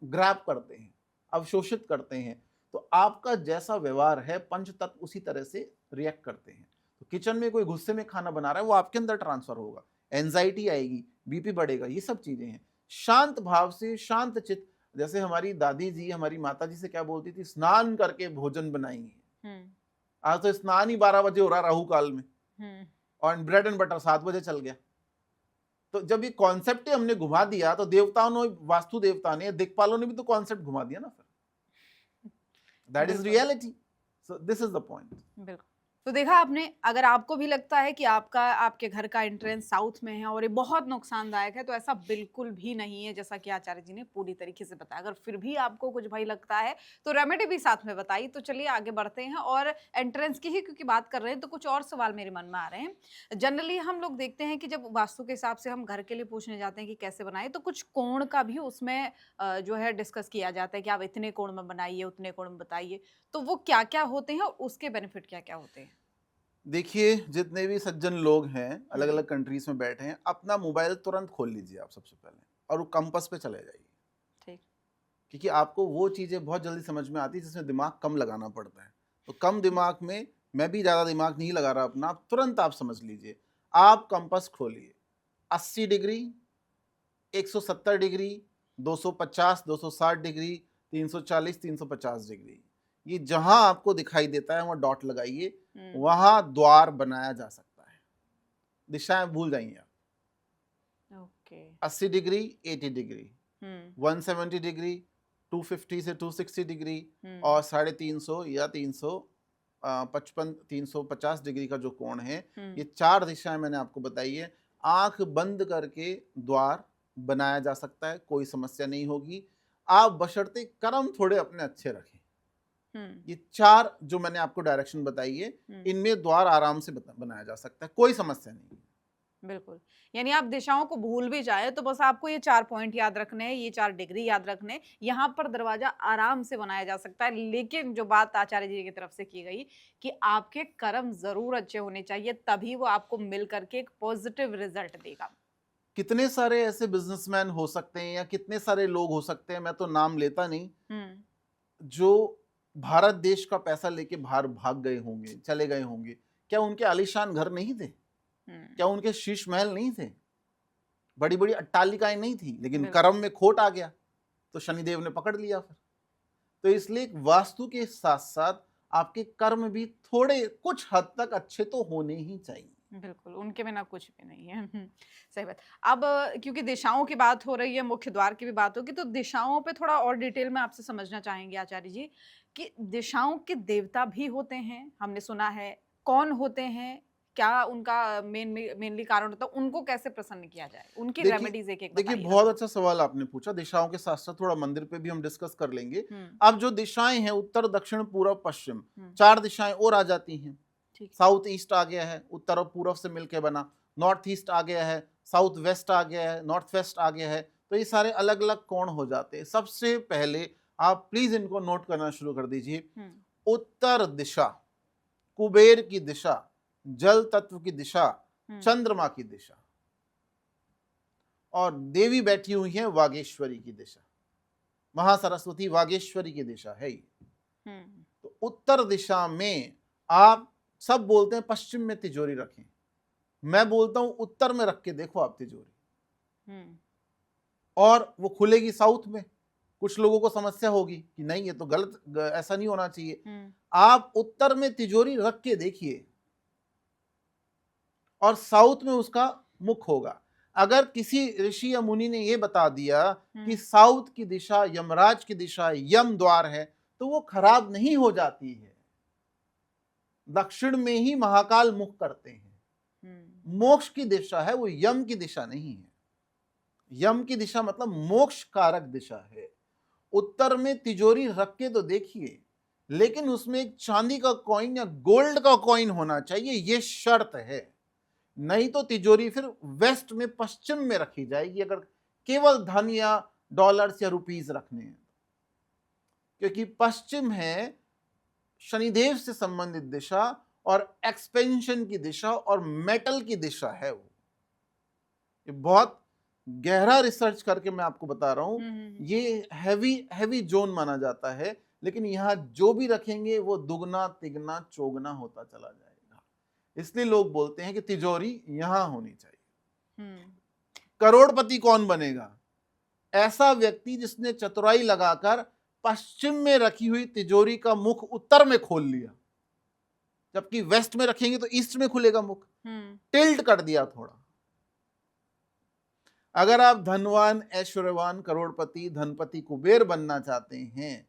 A: ग्रैब करते हैं, अवशोषित करते हैं। तो आपका जैसा व्यवहार है, पंच तत्व उसी तरह से रिएक्ट करते हैं। तो किचन में कोई गुस्से में खाना बना रहा है, वो आपके अंदर ट्रांसफर होगा, एंजाइटी आएगी, बीपी बढ़ेगा, ये सब चीजें हैं। शांत भाव से, शांत चित्त, जैसे हमारी दादी जी, हमारी माता जी से क्या बोलती थी, स्नान करके भोजन बनाएंगे। आज तो स्नान ही 12 बजे हो रहा राहु काल में, और ब्रेड एंड बटर 7 बजे चल गया। तो जब ये कॉन्सेप्ट ही हमने घुमा दिया, तो देवताओं ने, वास्तु देवता ने, दिक्पालों ने भी तो कॉन्सेप्ट घुमा दिया ना फिर। That is reality. So this is the point.
B: बिल्कुल। तो देखा आपने, अगर आपको भी लगता है कि आपके घर का एंट्रेंस साउथ में है और ये बहुत नुकसानदायक है, तो ऐसा बिल्कुल भी नहीं है, जैसा कि आचार्य जी ने पूरी तरीके से बताया। अगर फिर भी आपको कुछ भाई लगता है तो रेमेडी भी साथ में बताइए। तो चलिए आगे बढ़ते हैं, और एंट्रेंस की ही क्योंकि बात कर रहे हैं तो कुछ और सवाल मेरे मन में आ रहे हैं। जनरली हम लोग देखते हैं कि जब वास्तु के हिसाब से हम घर के लिए पूछने जाते हैं कि कैसे बनाए, तो कुछ कोण का भी उसमें जो है डिस्कस किया जाता है कि आप इतने कोण में बनाइए, उतने कोण में बताइए। तो वो क्या क्या होते हैं और उसके बेनिफिट क्या क्या होते हैं?
A: देखिए, जितने भी सज्जन लोग हैं अलग अलग कंट्रीज में बैठे हैं, अपना मोबाइल तुरंत खोल लीजिए आप सबसे पहले, और वो कंपास पे चले जाइए।
B: ठीक।
A: क्योंकि आपको वो चीज़ें बहुत जल्दी समझ में आती है जिसमें दिमाग कम लगाना पड़ता है। तो कम दिमाग में, मैं भी ज़्यादा दिमाग नहीं लगा रहा अपना, तुरंत आप समझ लीजिए। आप कंपास खोलिए, 80 डिग्री, 170 डिग्री, 250, 260 डिग्री, 340, 350 डिग्री, ये जहां आपको दिखाई देता है वहां डॉट लगाइए, वहां द्वार बनाया जा सकता है। दिशाएं भूल जाइए आप।
B: ओके।
A: 80 डिग्री, 80 डिग्री, 170 डिग्री, 250 से 260 डिग्री, और 350 या 355, 350 डिग्री का जो कोण है, ये 4 दिशाएं मैंने आपको बताई है। आंख बंद करके द्वार बनाया जा सकता है, कोई समस्या नहीं होगी। आप बशर्ते कर्म थोड़े अपने अच्छे रखें। ये 4 जो मैंने आपको डायरेक्शन बताई है, इनमें द्वार आराम से बनाया जा सकता है, कोई समस्या नहीं है।
B: बिल्कुल। यानी आप दिशाओं को भूल भी जाए तो बस आपको ये 4 पॉइंट याद रखने हैं, ये 4 डिग्री याद रखने हैं, यहाँ पर दरवाजा आराम से बनाया जा सकता है। लेकिन जो बात आचार्य जी की तरफ से की गई कि आपके कर्म ज़रूर अच्छे होने चाहिए, तभी वो आपको मिल करके एक पॉजिटिव रिजल्ट देगा।
A: कितने सारे ऐसे बिजनेसमैन हो सकते हैं या कितने सारे लोग हो सकते हैं, मैं तो नाम लेता नहीं, जो भारत देश का पैसा लेके बाहर भाग गए होंगे, चले गए होंगे। क्या उनके आलीशान घर नहीं थे? क्या उनके शीश महल नहीं थे? बड़ी बड़ी अट्टालिकाएं नहीं थी? लेकिन
B: बिल्कुल।
A: कर्म में खोट आ गया तो शनिदेव ने पकड़ लिया फिर। तो इसलिए वास्तु के साथ साथ आपके कर्म भी थोड़े कुछ हद तक अच्छे तो होने ही चाहिए।
B: बिल्कुल, उनके बिना कुछ भी नहीं है। सही बात। अब क्योंकि दिशाओं की बात हो रही है, मुख्य द्वार की भी बात होगी, तो दिशाओं पे थोड़ा और डिटेल में आपसे समझना चाहेंगे आचार्य जी, कि दिशाओं के देवता भी होते हैं, हमने सुना है, कौन होते हैं? क्या उनका मेनली कारण होता है? उनको कैसे प्रसन्न किया जाए? उनकी
A: देखिए
B: रेमेडीज़ एक-एक
A: देखिए
B: बताइए
A: बहुत
B: हमें।
A: अच्छा सवाल आपने पूछा। दिशाओं के साथ साथ थोड़ा मंदिर पे भी हम डिस्कस कर लेंगे।
B: हुँ,
A: अब जो दिशाएं हैं, उत्तर दक्षिण पूर्व पश्चिम,
B: हुँ,
A: 4 दिशाएं और आ जाती हैं।
B: ठीक।
A: साउथ ईस्ट आ गया है, उत्तर और पूर्व से मिलके बना। नॉर्थ ईस्ट आ गया है, साउथ वेस्ट आ गया है, नॉर्थ वेस्ट आ गया है। तो ये सारे अलग अलग कोण हो जाते हैं। सबसे पहले आप प्लीज इनको नोट करना शुरू कर दीजिए।
B: हुँ,
A: उत्तर दिशा कुबेर की दिशा, जल तत्व की दिशा,
B: हुँ,
A: चंद्रमा की दिशा, और देवी बैठी हुई है वागेश्वरी की दिशा। महासरस्वती वागेश्वरी की दिशा है ये।
B: हुँ,
A: तो उत्तर दिशा में आप सब बोलते हैं पश्चिम में तिजोरी रखें, मैं बोलता हूं उत्तर में रख के देखो आप तिजोरी,
B: हुँ,
A: और वो खुलेगी साउथ में। कुछ लोगों को समस्या होगी कि नहीं ये तो गलत, ऐसा नहीं होना चाहिए।
B: हुँ,
A: आप उत्तर में तिजोरी रख के देखिए और साउथ में उसका मुख होगा। अगर किसी ऋषि या मुनि ने यह बता दिया कि
B: हुँ,
A: साउथ की दिशा यमराज की दिशा, यम द्वार है, तो वो खराब नहीं हो जाती है। दक्षिण में ही महाकाल मुख करते हैं।
B: हुँ,
A: मोक्ष की दिशा है, वो यम की दिशा नहीं है। यम की दिशा मतलब मोक्ष कारक दिशा है। उत्तर में तिजोरी रख के तो देखिए, लेकिन उसमें एक चांदी का कॉइन या गोल्ड का कॉइन होना चाहिए, ये शर्त है। नहीं तो तिजोरी फिर वेस्ट में, पश्चिम में रखी जाएगी, अगर केवल धन या डॉलर्स या रुपीस रखने हैं। क्योंकि पश्चिम है शनिदेव से संबंधित दिशा और एक्सपेंशन की दिशा और मेटल की दिशा है वो। ये बहुत गहरा रिसर्च करके मैं आपको बता रहा हूं।
B: हुँ, हुँ,
A: ये हैवी हैवी जोन माना जाता है, लेकिन यहां जो भी रखेंगे वो दुगना तिगना चौगना होता चला जाएगा। इसलिए लोग बोलते हैं कि तिजोरी यहां होनी चाहिए।
B: हुँ,
A: करोड़पति कौन बनेगा? ऐसा व्यक्ति जिसने चतुराई लगाकर पश्चिम में रखी हुई तिजोरी का मुख उत्तर में खोल लिया, जबकि वेस्ट में रखेंगे तो ईस्ट में खुलेगा मुख।
B: हुँ,
A: टिल्ट कर दिया थोड़ा। अगर आप धनवान, ऐश्वर्यवान, करोड़पति, धनपति, कुबेर बनना चाहते हैं,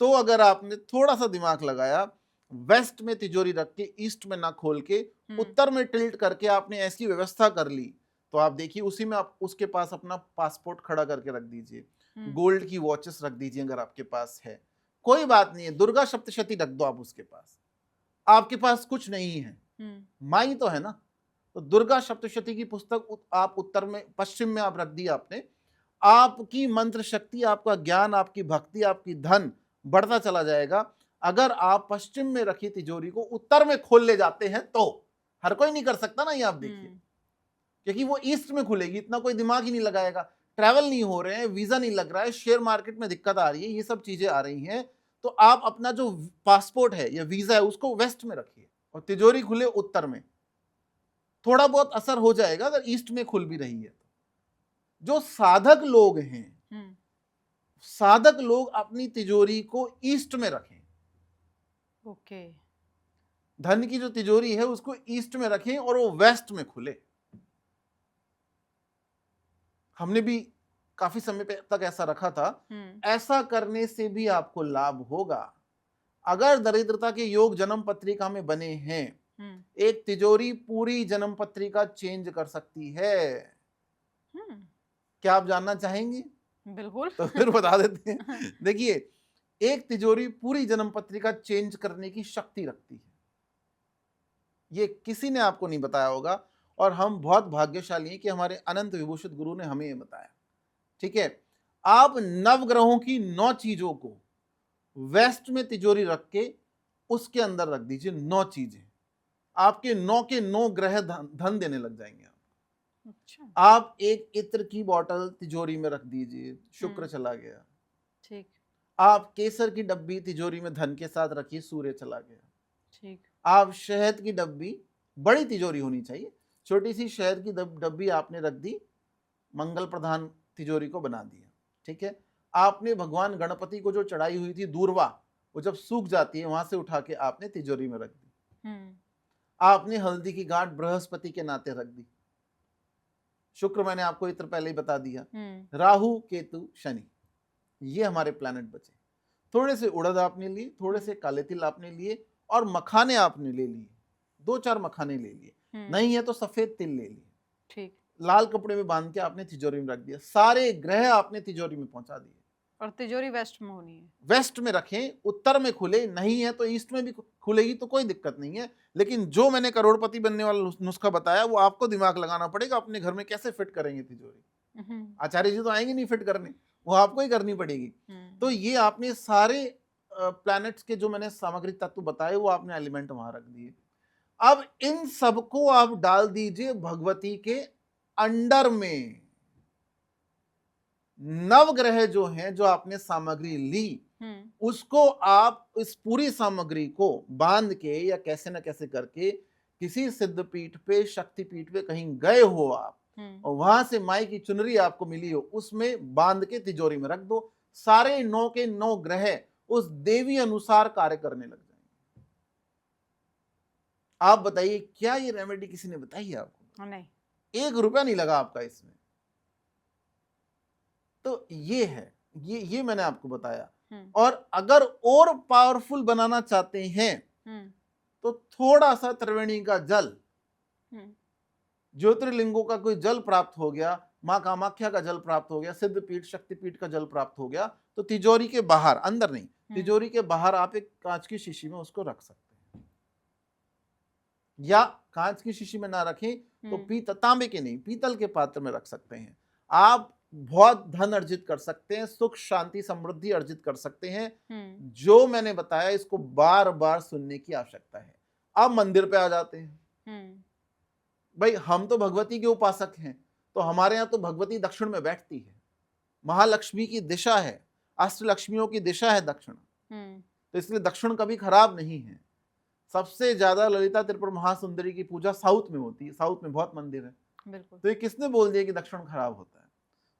A: तो अगर आपने थोड़ा सा दिमाग लगाया, वेस्ट में तिजोरी रख के ईस्ट में ना खोल के
B: हुँ,
A: उत्तर में टिल्ट करके आपने ऐसी व्यवस्था कर ली, तो आप देखिए उसी में आप उसके पास अपना पासपोर्ट खड़ा करके रख दीजिए,
B: हुँ,
A: गोल्ड की वॉचेस रख दीजिए अगर आपके पास है, कोई बात नहीं है। दुर्गा सप्तशती रख दो आप उसके पास। आपके पास कुछ नहीं है,
B: हुँ,
A: माई तो है ना, तो दुर्गा सप्तशती की पुस्तक आप उत्तर में, पश्चिम में आप रख दी आपने। आपकी मंत्र शक्ति, आपका ज्ञान, आपकी भक्ति, आपकी धन बढ़ता चला जाएगा। अगर आप पश्चिम में रखी तिजोरी को उत्तर में खोल ले जाते हैं तो, हर कोई नहीं कर सकता ना, ये आप देखिए,
B: हुँ,
A: क्योंकि वो ईस्ट में खुलेगी, इतना कोई दिमाग ही नहीं लगाएगा। ट्रैवल नहीं हो रहे हैं, वीजा नहीं लग रहा है, शेयर मार्केट में दिक्कत आ रही है, ये सब चीजें आ रही हैं, तो आप अपना जो पासपोर्ट है या वीजा है उसको वेस्ट में रखिए और तिजोरी खुले उत्तर में। थोड़ा बहुत असर हो जाएगा अगर ईस्ट में खुल भी रही है तो। जो साधक लोग हैं,
B: हुँ,
A: साधक लोग अपनी तिजोरी को ईस्ट में रखें।
B: ओके।
A: धन की जो तिजोरी है उसको ईस्ट में रखें और वो वेस्ट में खुले। हमने भी काफी समय तक ऐसा रखा था।
B: हुँ,
A: ऐसा करने से भी आपको लाभ होगा। अगर दरिद्रता के योग जन्म पत्रिका में बने हैं,
B: हुँ,
A: एक तिजोरी पूरी जन्म पत्रिका चेंज कर सकती है।
B: हुँ,
A: क्या आप जानना चाहेंगे?
B: बिल्कुल।
A: तो फिर बता देते हैं। देखिए, एक तिजोरी पूरी जन्म पत्रिका चेंज करने की शक्ति रखती है। ये किसी ने आपको नहीं बताया होगा, और हम बहुत भाग्यशाली हैं कि हमारे अनंत विभूषित गुरु ने हमें ये बताया। ठीक है, आप नवग्रहों की 9 चीजों को वेस्ट में तिजोरी रख के उसके अंदर रख दीजिए। 9 चीजें, आपके 9 के 9 ग्रह धन देने लग जाएंगे आप।
B: अच्छा।
A: आप एक इत्र की बोतल तिजोरी में रख दीजिए, शुक्र चला गया।
B: ठीक।
A: आप केसर की डब्बी तिजोरी में धन के साथ रखिए, सूर्य चला गया।
B: ठीक।
A: आप शहद की डब्बी, बड़ी तिजोरी होनी चाहिए, छोटी सी शहद की डब्बी आपने रख दी, मंगल प्रधान तिजोरी को बना दिया। ठीक है। आपने भगवान गणपति को जो चढ़ाई हुई थी दूर्वा, वो जब सूख जाती है वहां से उठा के आपने तिजोरी में रख दी। आपने हल्दी की गांठ बृहस्पति के नाते रख दी। शुक्र मैंने आपको इत्र पहले ही बता दिया। राहु केतु शनि, ये हमारे प्लैनेट बचे। थोड़े से उड़द आपने लिए, थोड़े से काले तिल आपने लिए, और मखाने आपने ले लिए, 2-4 मखाने ले लिए, नहीं है तो सफेद तिल ले लिए।
B: ठीक।
A: लाल कपड़े में बांध के आपने तिजोरी में रख दिया। सारे ग्रह आपने तिजोरी में पहुंचा दिए।
B: और तिजोरी वेस्ट में होनी है।
A: वेस्ट में रखें, उत्तर में खुले, नहीं है तो ईस्ट में भी खुलेगी तो कोई दिक्कत नहीं है। लेकिन जो मैंने करोड़पति बनने वाला नुस्खा बताया वो आपको दिमाग लगाना पड़ेगा, अपने घर में कैसे फिट करेंगे तिजोरी। आचार्य जी तो आएंगे नहीं फिट करने, वो आपको ही करनी पड़ेगी। तो ये आपने सारे प्लैनेट्स के जो मैंने सामग्री तत्व बताए वो आपने एलिमेंट वहां रख दिए। अब इन सबको आप डाल दीजिए भगवती के अंडर में। नवग्रह जो हैं, जो आपने सामग्री ली, उसको आप इस पूरी सामग्री को बांध के या कैसे न कैसे करके किसी सिद्धपीठ पे, शक्तिपीठ पे कहीं गए हो आप, और वहां से माई की चुनरी आपको मिली हो, उसमें बांध के तिजोरी में रख दो। सारे 9 के 9 ग्रह उस देवी अनुसार कार्य करने लग जाएंगे। आप बताइए, क्या ये रेमेडी किसी ने बताई है आपको?
B: नहीं।
A: 1 रुपया नहीं लगा आपका इसमें। तो ये है, ये मैंने आपको बताया। और अगर और पावरफुल बनाना चाहते हैं तो थोड़ा सा त्रिवेणी का जल, ज्योतिर्लिंगों का कोई जल प्राप्त हो गया, मां कामाख्या का जल प्राप्त हो गया, सिद्धपीठ शक्तिपीठ का जल प्राप्त हो गया, तो तिजोरी के बाहर, अंदर नहीं, तिजोरी के बाहर आप एक कांच की शीशी में उसको रख सकते हैं। या कांच की शीशी में ना रखें तो तांबे के नहीं, पीतल के पात्र में रख सकते हैं। आप बहुत धन अर्जित कर सकते हैं, सुख शांति समृद्धि अर्जित कर सकते हैं। जो मैंने बताया इसको बार बार सुनने की आवश्यकता है। अब मंदिर पे आ जाते हैं। भाई हम तो भगवती के उपासक हैं, तो हमारे यहां तो भगवती दक्षिण में बैठती है। महालक्ष्मी की दिशा है, अष्टलक्ष्मियों की दिशा है दक्षिण, तो इसलिए दक्षिण कभी खराब नहीं है। सबसे ज्यादा ललिता त्रिपुर महासुंदरी की पूजा साउथ में होती है, साउथ में बहुत मंदिर है।
B: बिल्कुल।
A: तो ये किसने बोल दिया कि दक्षिण खराब होता है?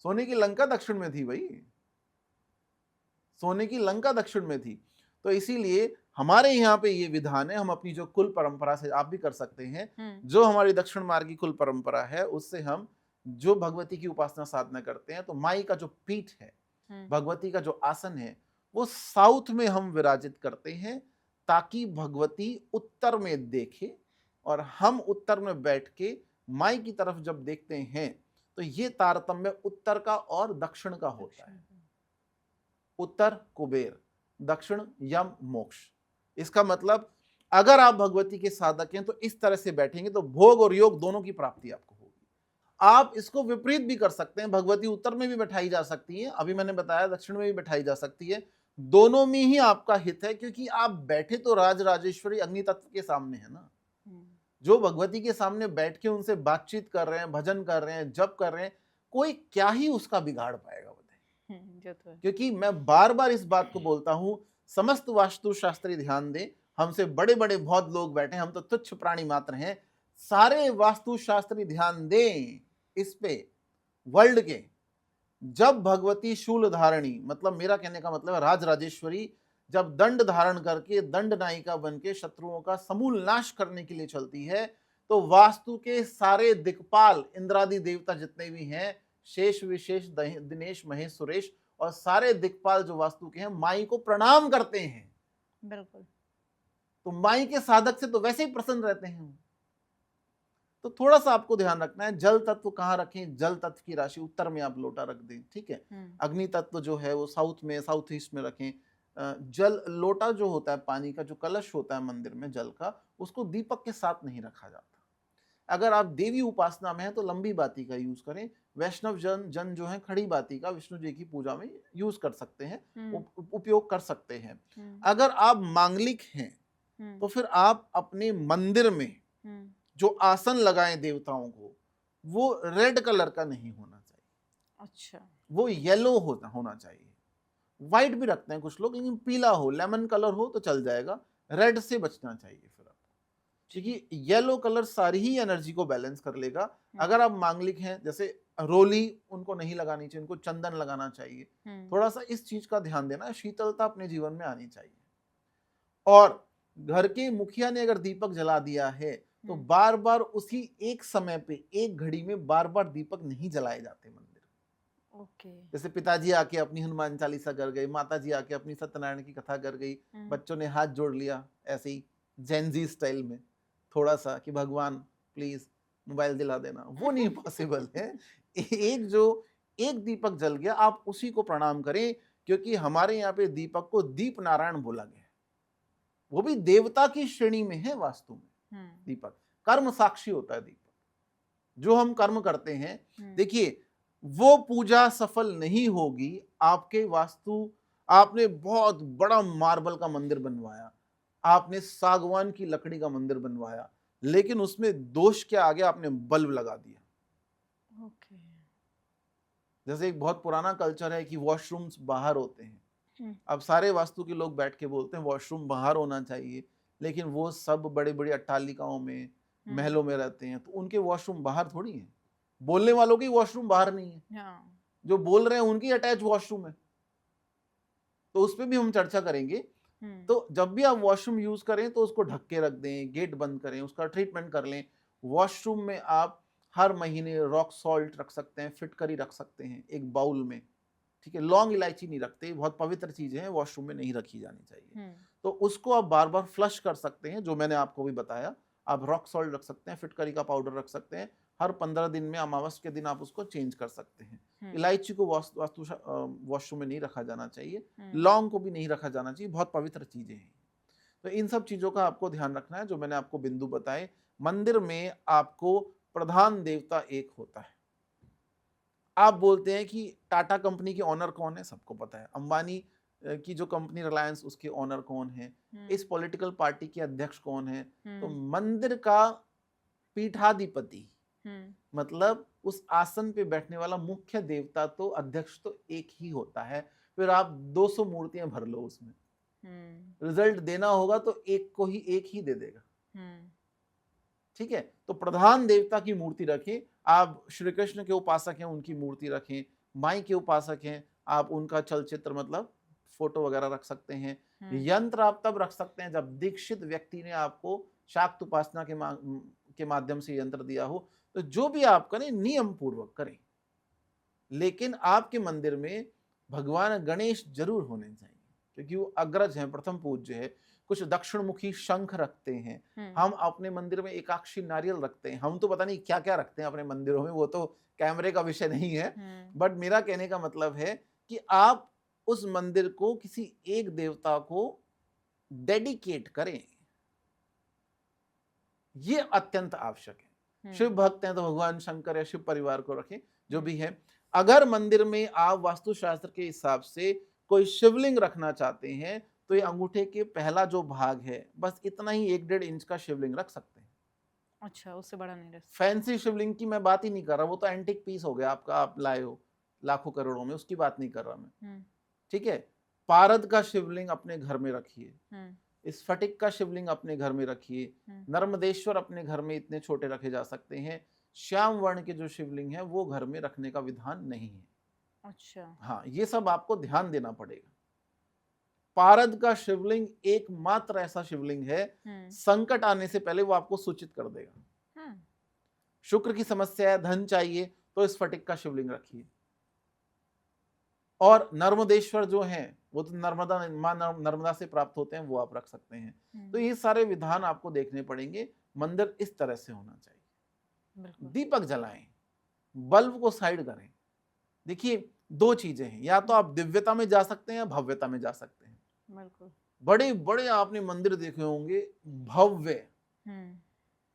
A: सोने की लंका दक्षिण में थी भाई, सोने की लंका दक्षिण में थी। तो इसीलिए हमारे यहाँ पे ये विधान है, हम अपनी जो कुल परंपरा से, आप भी कर सकते हैं, जो हमारी दक्षिण मार्ग की कुल परंपरा है उससे हम जो भगवती की उपासना साधना करते हैं, तो माई का जो पीठ है, भगवती का जो आसन है, वो साउथ में हम विराजित करते हैं, ताकि भगवती उत्तर में देखे और हम उत्तर में बैठ के माई की तरफ जब देखते हैं तो ये तारतम्य उत्तर का और दक्षिण का होता है। उत्तर कुबेर, दक्षिण यम मोक्ष। इसका मतलब अगर आप भगवती के साधक हैं तो इस तरह से बैठेंगे तो भोग और योग दोनों की प्राप्ति आपको होगी। आप इसको विपरीत भी कर सकते हैं, भगवती उत्तर में भी बैठाई जा सकती है, अभी मैंने बताया दक्षिण में भी बैठाई जा सकती है। दोनों में ही आपका हित है, क्योंकि आप बैठे तो राज राजेश्वरी अग्नि तत्व के सामने है ना। जो भगवती के सामने बैठ के उनसे बातचीत कर रहे हैं, भजन कर रहे हैं, जप कर रहे हैं, कोई क्या ही उसका बिगाड़ पाएगा बताइए।
B: तो
A: क्योंकि मैं बार बार इस बात को बोलता हूं, समस्त वास्तु शास्त्री ध्यान दें, हमसे बड़े बड़े बहुत लोग बैठे, हम तो तुच्छ प्राणी मात्र हैं। सारे वास्तु शास्त्री ध्यान दें इस पे, वर्ल्ड के। जब भगवती शूल धारणी, मतलब मेरा कहने का मतलब है राज राजेश्वरी, जब दंड धारण करके दंड नायिका बन के शत्रुओं का समूल नाश करने के लिए चलती है, तो वास्तु के सारे दिक्पाल, इंद्रादि देवता जितने भी हैं, शेष विशेष दिनेश महेश सुरेश, और सारे दिक्पाल जो वास्तु के हैं, माई को प्रणाम करते हैं।
B: बिल्कुल।
A: तो माई के साधक से तो वैसे ही प्रसन्न रहते हैं। तो थोड़ा सा आपको ध्यान रखना है, जल तत्व कहाँ रखें, जल तत्व की राशि उत्तर में आप लोटा रख दें, ठीक है। अग्नि तत्व जो है वो साउथ में, साउथ ईस्ट में रखें। जल लोटा जो होता है, पानी का जो कलश होता है मंदिर में जल का, उसको दीपक के साथ नहीं रखा जाता। अगर आप देवी उपासना में हैं तो लंबी बाती का यूज करें। वैष्णव जन जो है खड़ी बाती का विष्णु जी की पूजा में यूज कर सकते हैं, उपयोग कर सकते हैं। अगर आप मांगलिक हैं तो फिर आप अपने मंदिर में जो आसन लगाएं देवताओं को, वो रेड कलर का नहीं होना चाहिए,
B: अच्छा।
A: वो येलो होना चाहिए। व्हाइट भी रखते हैं कुछ लोग, लेकिन पीला हो, लेमन कलर हो तो चल जाएगा, रेड से बचना चाहिए फिर आपको, क्योंकि येलो कलर सारी ही एनर्जी को बैलेंस कर लेगा। अगर आप मांगलिक हैं, जैसे रोली उनको नहीं लगानी चाहिए, उनको चंदन लगाना चाहिए। थोड़ा सा इस चीज का ध्यान देना, शीतलता अपने जीवन में आनी चाहिए। और घर के मुखिया ने अगर दीपक जला दिया है तो बार बार उसी एक समय पे, एक घड़ी में बार बार दीपक नहीं जलाए जाते मंदिर।
B: ओके।
A: जैसे पिताजी आके अपनी हनुमान चालीसा कर गए, माताजी आके अपनी सत्यनारायण की कथा कर गई, बच्चों ने हाथ जोड़ लिया ऐसे ही जेनजी स्टाइल में थोड़ा सा कि भगवान प्लीज मोबाइल दिला देना, वो नहीं पॉसिबल है। एक दीपक जल गया, आप उसी को प्रणाम करें, क्योंकि हमारे यहाँ पे दीपक को दीप नारायण बोला गया है, वो भी देवता की श्रेणी में है वास्तु में। दीपक कर्म साक्षी होता है दीपक, जो हम कर्म करते हैं, देखिए वो पूजा सफल नहीं होगी। आपके वास्तु, आपने बहुत बड़ा मार्बल का मंदिर बनवाया, आपने सागवान की लकड़ी का मंदिर बनवाया, लेकिन उसमें दोष क्या आ गया, आपने बल्ब लगा दिया।
B: ओके।
A: जैसे एक बहुत पुराना कल्चर है कि वॉशरूम्स बाहर होते हैं, अब सारे वास्तु के लोग बैठ के बोलते हैं वॉशरूम बाहर होना चाहिए, लेकिन वो सब बड़े बड़े अट्टालिकाओं में, महलों में रहते हैं, तो उनके वॉशरूम बाहर थोड़ी है। बोलने वालों की वॉशरूम बाहर नहीं है, जो बोल रहे हैं उनकी अटैच वॉशरूम है, तो उस पर भी हम चर्चा करेंगे। तो जब भी आप वॉशरूम यूज करें तो उसको ढक के रख दें, गेट बंद करें, उसका ट्रीटमेंट कर लें। वॉशरूम में आप हर महीने रॉक सॉल्ट रख सकते हैं, फिटकरी रख सकते हैं एक बाउल में, ठीक है। लौंग इलायची नहीं रखते, बहुत पवित्र चीजें हैं, वॉशरूम में नहीं रखी जानी चाहिए। तो उसको आप बार बार फ्लश कर सकते हैं, जो मैंने आपको भी बताया। आप रॉक सॉल्ट रख सकते हैं, फिटकरी का पाउडर रख सकते हैं, हर 15 दिन में अमावस के दिन आप उसको चेंज कर सकते हैं। इलायची को वास्तु वॉशरूम में नहीं रखा जाना चाहिए, लौंग को भी नहीं रखा जाना चाहिए, बहुत पवित्र चीजें हैं। तो इन सब चीजों का आपको ध्यान रखना है, जो मैंने आपको बिंदु बताए। मंदिर में आपको प्रधान देवता एक होता है। आप बोलते हैं कि टाटा कंपनी के ऑनर कौन है, सबको पता है। अंबानी की जो कंपनी रिलायंस, उसके ऑनर कौन है, इस पॉलिटिकल पार्टी के अध्यक्ष कौन है। तो मंदिर का पीठाधिपति, मतलब उस आसन पे बैठने वाला मुख्य देवता, तो अध्यक्ष तो एक ही होता है। फिर आप 200 मूर्तियां भर लो उसमें, रिजल्ट देना होगा तो एक को ही एक ही दे देगा, ठीक है। तो प्रधान देवता की मूर्ति रखें। आप श्री कृष्ण के उपासक हैं, उनकी मूर्ति रखें। माई के उपासक हैं, आप उनका चलचित्र मतलब फोटो वगैरह रख सकते हैं। यंत्र आप तब रख सकते हैं जब दीक्षित व्यक्ति ने आपको शाक्त उपासना के माध्यम से यंत्र दिया हो। तो जो भी आप करें नियम पूर्वक करें, लेकिन आपके मंदिर में भगवान गणेश जरूर होने चाहिए, क्योंकि वो अग्रज हैं, प्रथम पूज्य है। कुछ दक्षिण मुखी शंख रखते हैं, हम अपने मंदिर में एकाक्षी नारियल रखते हैं। हम तो पता नहीं क्या क्या रखते हैं अपने मंदिरों में, वो तो कैमरे का विषय नहीं है। बट मेरा कहने का मतलब है कि आप उस मंदिर को किसी एक देवता को डेडिकेट करें, ये अत्यंत आवश्यक है। शिव भक्त हैं तो भगवान शंकर या शिव परिवार को रखें, जो भी है। अगर मंदिर में आप वास्तुशास्त्र के हिसाब से कोई शिवलिंग रखना चाहते हैं, तो ये अंगूठे के पहला जो भाग है, बस इतना ही 1-1.5 इंच का शिवलिंग रख सकते हैं।
B: अच्छा, उससे बड़ा नहीं रख सकते।
A: फैंसी शिवलिंग की मैं बात ही नहीं कर रहा, वो तो एंटिक पीस हो गया आपका, आप लाए हो लाखों करोड़ों में, उसकी बात नहीं कर रहा मैं, ठीक है। पारद का शिवलिंग अपने घर में रखिए, स्फटिक का शिवलिंग अपने घर में रखिए, नर्मदेश्वर अपने घर में इतने छोटे रखे जा सकते हैं। श्याम वर्ण के जो शिवलिंग है वो घर में रखने का विधान नहीं है।
B: अच्छा,
A: हाँ, ये सब आपको ध्यान देना पड़ेगा। पारद का शिवलिंग एकमात्र ऐसा शिवलिंग है, संकट आने से पहले वो आपको सूचित कर देगा। शुक्र की समस्या है, धन चाहिए, तो स्फटिक का शिवलिंग रखिए। और नर्मदेश्वर जो हैं, वो तो नर्मदा से प्राप्त होते हैं, वो आप रख सकते हैं। तो ये सारे विधान आपको देखने पड़ेंगे। मंदिर इस तरह से होना चाहिए। दीपक जलाएं, बल्ब को साइड करें। देखिए, 2 चीजें हैं, या तो आप दिव्यता में जा सकते हैं या भव्यता में जा सकते हैं। बड़े बड़े आपने मंदिर देखे होंगे,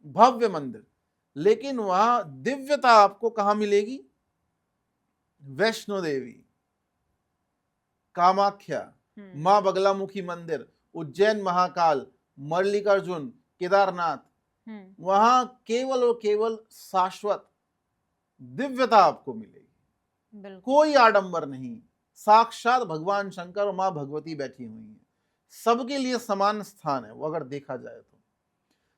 A: भव्य मंदिर, लेकिन वहां दिव्यता आपको कहां मिलेगी? वैष्णो देवी, कामाख्या, मां बगलामुखी मंदिर, उज्जैन महाकाल, मल्लिकार्जुन, केदारनाथ, वहां केवल और केवल शाश्वत दिव्यता आपको मिलेगी,
B: बिल्कुल।
A: कोई आडंबर नहीं। साक्षात भगवान शंकर और मां भगवती बैठी हुई हैं, सबके लिए समान स्थान है वो, अगर देखा जाए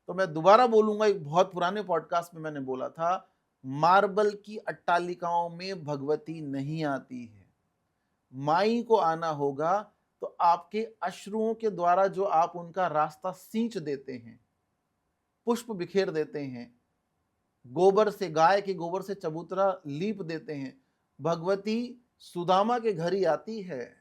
A: तो मैं दोबारा बोलूंगा, एक बहुत पुराने पॉडकास्ट में मैंने बोला था, मार्बल की अट्टालिकाओं में भगवती नहीं आती है। माई को आना होगा तो आपके अश्रुओं के द्वारा जो आप उनका रास्ता सींच देते हैं, पुष्प बिखेर देते हैं, गोबर से, गाय के गोबर से चबूतरा लीप देते हैं, भगवती सुदामा के घर ही आती है।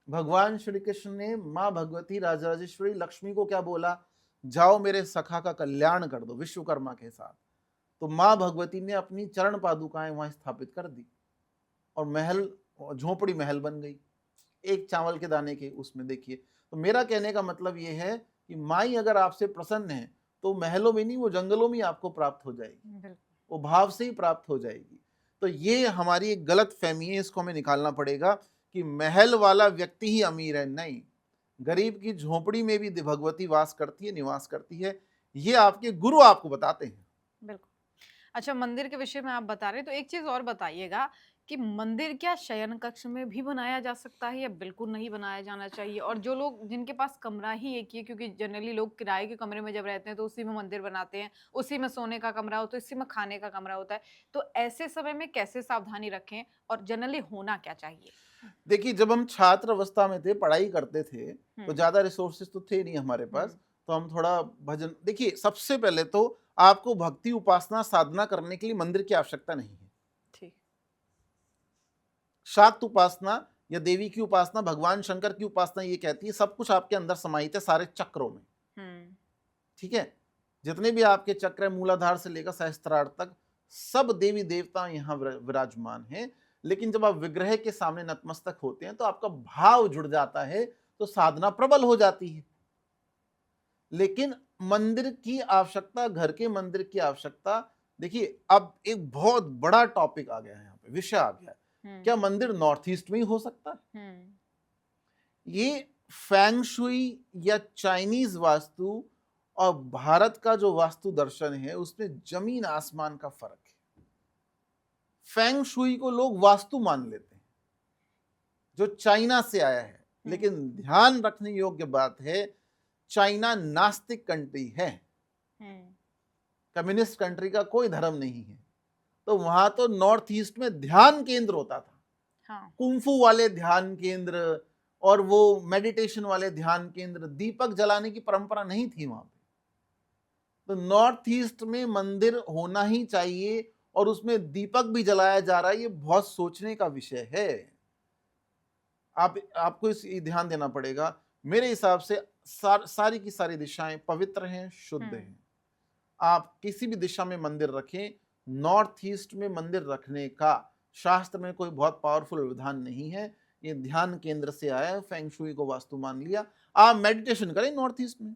A: भगवान श्री कृष्ण ने मां भगवती राजराजेश्वरी लक्ष्मी को क्या बोला? जाओ मेरे सखा का कल्याण कर दो विश्वकर्मा के साथ। तो मां भगवती ने अपनी चरण पादुकाएं वहां स्थापित कर दी और महल, झोपड़ी महल बन गई, एक चावल के दाने के उसमें। देखिए, तो मेरा कहने का मतलब यह है कि माई अगर आपसे प्रसन्न है तो महलों में नहीं, वो जंगलों में आपको प्राप्त हो जाएगी, वो भाव से ही प्राप्त हो जाएगी। तो ये हमारी एक गलत फहमी है, इसको हमें निकालना पड़ेगा कि महल वाला व्यक्ति ही अमीर है। नहीं, गरीब की झोपड़ी में भी भगवती वास करती है, निवास करती है। ये आपके गुरु आपको बताते हैं।
B: बिल्कुल। अच्छा, मंदिर के विषय में आप बता रहे हैं, तो एक चीज़ और बताइएगा कि मंदिर क्या शयन कक्ष में भी बनाया जा सकता है या बिल्कुल नहीं बनाया जाना चाहिए? और जो लोग, जिनके पास कमरा ही एक ही है, क्योंकि जनरली लोग किराए के कमरे में जब रहते हैं तो उसी में मंदिर बनाते हैं, उसी में सोने का कमरा होता है, उसी में खाने का कमरा होता है। तो ऐसे समय में कैसे सावधानी रखें और जनरली होना क्या चाहिए?
A: देखिए, जब हम छात्र अवस्था में थे, पढ़ाई करते थे, तो
B: हुँ,
A: ज्यादा रिसोर्सेज तो थे नहीं हमारे पास।
B: हुँ,
A: तो हम थोड़ा भजन, देखिए सबसे पहले तो आपको भक्ति उपासना साधना करने के लिए मंदिर की आवश्यकता नहीं है।
B: ठीक।
A: शाक्त उपासना या देवी की उपासना, भगवान शंकर की उपासना ये कहती है सब कुछ आपके अंदर समाहित है, सारे चक्रों में।
B: हुँ,
A: ठीक है, जितने भी आपके चक्र है, मूलाधार से लेकर सहस्त्रार तक, सब देवी देवता यहाँ विराजमान हैं। लेकिन जब आप विग्रह के सामने नतमस्तक होते हैं तो आपका भाव जुड़ जाता है, तो साधना प्रबल हो जाती है। लेकिन मंदिर की आवश्यकता, घर के मंदिर की आवश्यकता, देखिए अब एक बहुत बड़ा टॉपिक आ गया है, यहाँ पे विषय आ गया है।
B: हुँ,
A: क्या मंदिर नॉर्थ ईस्ट में ही हो सकता है?
B: हुँ,
A: ये फैंग शुई या चाइनीज वास्तु और भारत का जो वास्तु दर्शन है, उसमें जमीन आसमान का फर्क है। फैंग शुई को लोग वास्तु मान लेते हैं, जो चाइना से आया है। लेकिन ध्यान रखने योग्य बात है, चाइना नास्तिक कंट्री है,
B: हुँ,
A: कम्युनिस्ट कंट्री का कोई धर्म नहीं है। तो वहां तो नॉर्थ ईस्ट में ध्यान केंद्र होता था,
B: हाँ,
A: कुंफू वाले ध्यान केंद्र और वो मेडिटेशन वाले ध्यान केंद्र। दीपक जलाने की परंपरा नहीं थी वहां पे। तो नॉर्थ ईस्ट में मंदिर होना ही चाहिए, और उसमें दीपक भी जलाया जा रहा है, ये बहुत सोचने का विषय है। आपको इस ध्यान देना पड़ेगा। मेरे हिसाब से सारी की सारी दिशाएं पवित्र हैं, शुद्ध
B: हुँ,
A: हैं। आप किसी भी दिशा में मंदिर रखें, नॉर्थ ईस्ट में मंदिर रखने का शास्त्र में कोई बहुत पावरफुल विधान नहीं है। ये ध्यान केंद्र से आया है, फेंग शुई को वास्तु मान लिया। आप मेडिटेशन करें नॉर्थ ईस्ट में,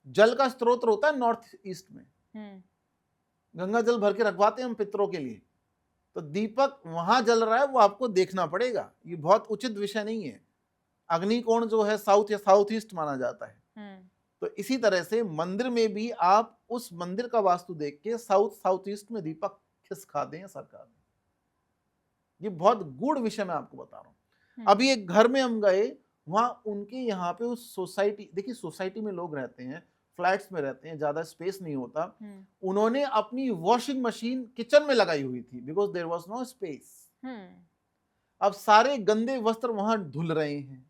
A: जल का स्रोत होता है नॉर्थ ईस्ट में,
B: हुँ,
A: गंगा जल भर के रखवाते हैं हम पितरों के लिए। तो दीपक वहां जल रहा है, वो आपको देखना पड़ेगा। ये बहुत उचित विषय नहीं है। अग्निकोण जो है साउथ या साउथ ईस्ट माना जाता है।
B: हुँ,
A: तो इसी तरह से मंदिर में भी आप उस मंदिर का वास्तु देख के साउथ ईस्ट में दीपक खिसका दें, सरका दें। ये बहुत गूढ़ विषय मैं आपको बता रहा हूँ।
B: हुँ,
A: अभी एक घर में हम गए, वहां उनके यहाँ पे उस सोसाइटी, देखिए सोसाइटी में लोग रहते हैं, फ्लैट्स में रहते हैं, ज्यादा स्पेस नहीं होता।
B: हुँ,
A: उन्होंने अपनी वॉशिंग मशीन किचन में लगाई हुई थी, because there was no space.
B: हुँ,
A: अब सारे गंदे वस्त्र वहां धुल रहे हैं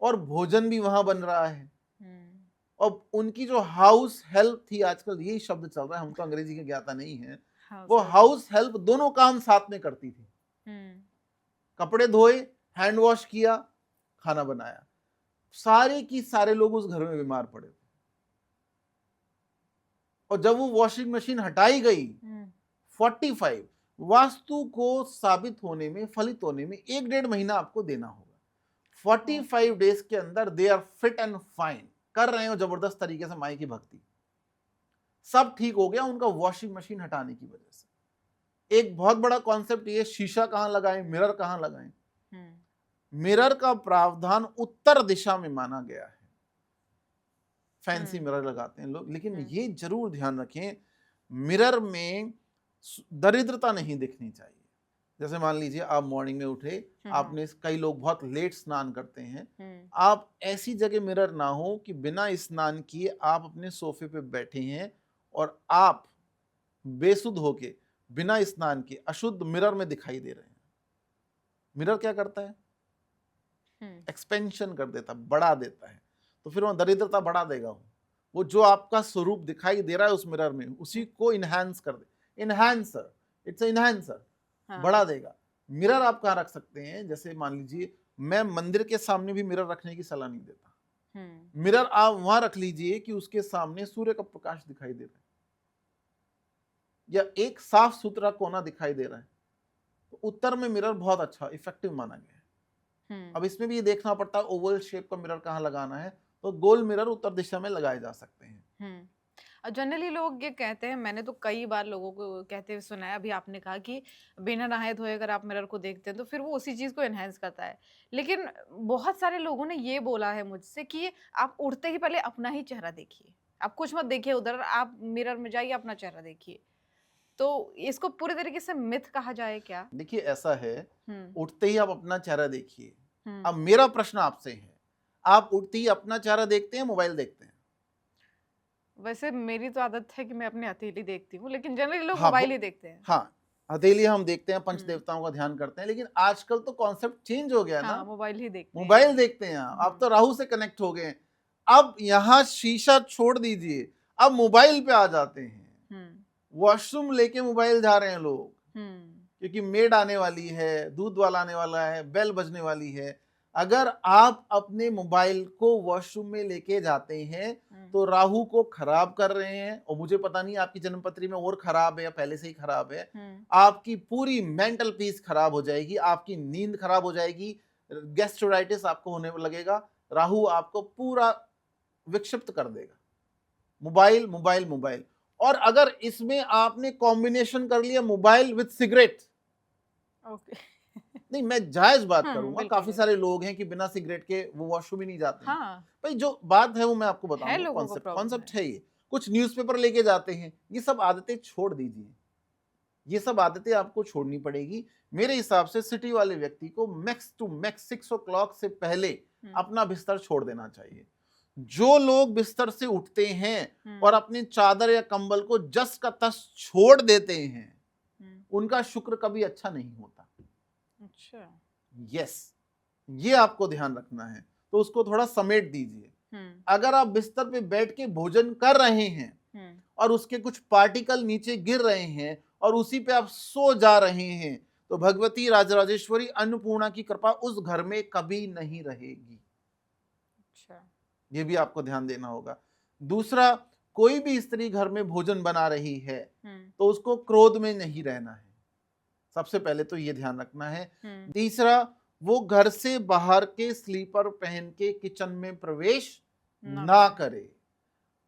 A: और भोजन भी वहां बन रहा है।
B: हुँ,
A: और उनकी जो हाउस हेल्प थी, आजकल यही शब्द चल रहा है, हमको अंग्रेजी की ज्ञाता नहीं है, वो
B: हाउस
A: हाउस हेल्प दोनों काम साथ में करती थी।
B: हुँ,
A: कपड़े धोए, हैंड वॉश किया, खाना बनाया। सारे की सारे लोग उस घर में बीमार पड़े थे। और जब वो वॉशिंग मशीन हटाई गई,
B: हुँ,
A: 45 वास्तु को साबित होने में, फलित होने में 1-1.5 महीना आपको देना होगा। 45 डेज के अंदर they are fit and fine, कर रहे हो जबरदस्त तरीके से माई की भक्ति, सब ठीक हो गया उनका वॉशिंग मशीन हटाने की वजह से। एक बहुत बड़ा कॉन्सेप्ट ये, शीशा कहां लगाएं, मिरर कहां लगाएं।
B: हुँ,
A: मिरर का प्रावधान उत्तर दिशा में माना गया है। फैंसी
B: हुँ,
A: मिरर लगाते हैं लोग, लेकिन
B: हुँ,
A: ये जरूर ध्यान रखें, मिरर में दरिद्रता नहीं दिखनी चाहिए। जैसे मान लीजिए आप मॉर्निंग में उठे,
B: हम्म,
A: आपने, कई लोग बहुत लेट स्नान करते हैं,
B: हम्म,
A: आप ऐसी जगह मिरर ना हो कि बिना स्नान किए आप अपने सोफे पे बैठे हैं और आप बेसुध होके बिना स्नान के अशुद्ध मिरर में दिखाई दे रहे हैं। मिरर क्या करता है?
B: हम्म,
A: एक्सपेंशन कर देता, बढ़ा देता है। तो फिर वो दरिद्रता बढ़ा देगा। वो जो आपका स्वरूप दिखाई दे रहा है उस मिरर में, उसी को इनहैंस कर दे। इनहैंसर, इट्स इनहैंसर, बढ़ा
B: हाँ,
A: देगा। मिरर आप कहाँ रख सकते हैं? जैसे मान लीजिए, मैं मंदिर के सामने भी मिरर रखने की सलाह नहीं देता। मिरर आप वहां रख लीजिए कि उसके सामने सूर्य का प्रकाश दिखाई दे रहा है या एक साफ सुथरा कोना दिखाई दे रहा है। तो उत्तर में मिरर बहुत अच्छा इफेक्टिव माना गया है। अब इसमें भी ये देखना पड़ता है ओवल शेप का मिरर कहाँ लगाना है, तो गोल मिरर उत्तर दिशा में लगाए जा सकते हैं।
B: जनरली लोग ये कहते हैं, मैंने तो कई बार लोगों को कहते हुए सुना है, अभी आपने कहा कि बिना नहाए धोए अगर आप मिरर को देखते हैं तो फिर वो उसी चीज को एनहेंस करता है। लेकिन बहुत सारे लोगों ने ये बोला है मुझसे कि आप उठते ही पहले अपना ही चेहरा देखिए, आप कुछ मत देखिए उधर, आप मिरर में जाइए अपना चेहरा देखिए। तो इसको पूरे तरीके से मिथ कहा जाए क्या?
A: देखिए ऐसा है,
B: हम्म,
A: उठते ही आप अपना चेहरा देखिए।
B: हम्म।
A: अब मेरा प्रश्न आपसे है, आप उठते ही अपना चेहरा देखते हैं, मोबाइल देखते हैं?
B: वैसे मेरी तो आदत है कि मैं अपनी हथेली देखती हूँ, लेकिन जनरली लोग
A: हाँ
B: मोबाइल ही देखते हैं।
A: हाँ, हथेली हम देखते हैं, पंच
B: हम्म,
A: देवताओं का ध्यान करते हैं, लेकिन आजकल तो कॉन्सेप्ट चेंज हो गया ना।
B: हाँ, मोबाइल ही देखते हैं।
A: मोबाइल देखते हैं, आप तो राहु से कनेक्ट हो गए हैं। अब यहाँ शीशा छोड़ दीजिए, अब मोबाइल पे आ जाते हैं।
B: हम्म,
A: वॉशरूम लेके मोबाइल जा रहे हैं लोग,
B: हम्म,
A: क्योंकि मेड आने वाली है, दूध वाला आने वाला है, बेल बजने वाली है। अगर आप अपने मोबाइल को वॉशरूम में लेके जाते हैं तो राहु को खराब कर रहे हैं, और मुझे पता नहीं आपकी जन्मपत्री में और खराब है या पहले से ही खराब है। आपकी पूरी मेंटल पीस खराब हो जाएगी, आपकी नींद खराब हो जाएगी, गैस्ट्रोराइटिस आपको होने लगेगा। राहु आपको पूरा विक्षिप्त कर देगा। Mobile mobile mobile. और अगर इसमें आपने कॉम्बिनेशन कर लिया मोबाइल विद सिगरेट,
B: ओके।
A: नहीं मैं जायज बात
B: हाँ,
A: करूंगा,
B: बिल्कुल,
A: काफी
B: बिल्कुल।
A: सारे लोग हैं कि बिना सिगरेट के वो वॉशरूम ही नहीं जाते हैं।
B: हाँ,
A: भाई जो बात है वो मैं आपको
B: है
A: बताऊंगा,
B: लोगों को
A: कॉन्सेप्ट
B: प्रॉब्लम है।
A: कॉन्सेप्ट है ये। कुछ न्यूज़पेपर लेके जाते हैं, ये सब आदतें छोड़ दीजिए। ये सब आदतें आपको छोड़नी पड़ेगी। मेरे हिसाब से सिटी वाले व्यक्ति को मैक्स टू मैक्स 6 o'clock से पहले अपना बिस्तर छोड़ देना चाहिए। जो लोग बिस्तर से उठते हैं और अपनी चादर या कंबल को जस का तस छोड़ देते हैं, उनका शुक्र कभी अच्छा नहीं होता।
B: अच्छा।
A: यस, ये आपको ध्यान रखना है। तो उसको थोड़ा समेट दीजिए। अगर आप बिस्तर पे बैठ के भोजन कर रहे हैं और उसके कुछ पार्टिकल नीचे गिर रहे हैं और उसी पे आप सो जा रहे हैं, तो भगवती राजराजेश्वरी अन्नपूर्णा की कृपा उस घर में कभी नहीं रहेगी।
B: अच्छा।
A: ये भी आपको ध्यान देना होगा। दूसरा, कोई भी स्त्री घर में भोजन बना रही है तो उसको क्रोध में नहीं रहना है, सबसे पहले तो ये ध्यान रखना है। तीसरा, वो घर से बाहर के स्लीपर पहन के किचन में प्रवेश ना करे।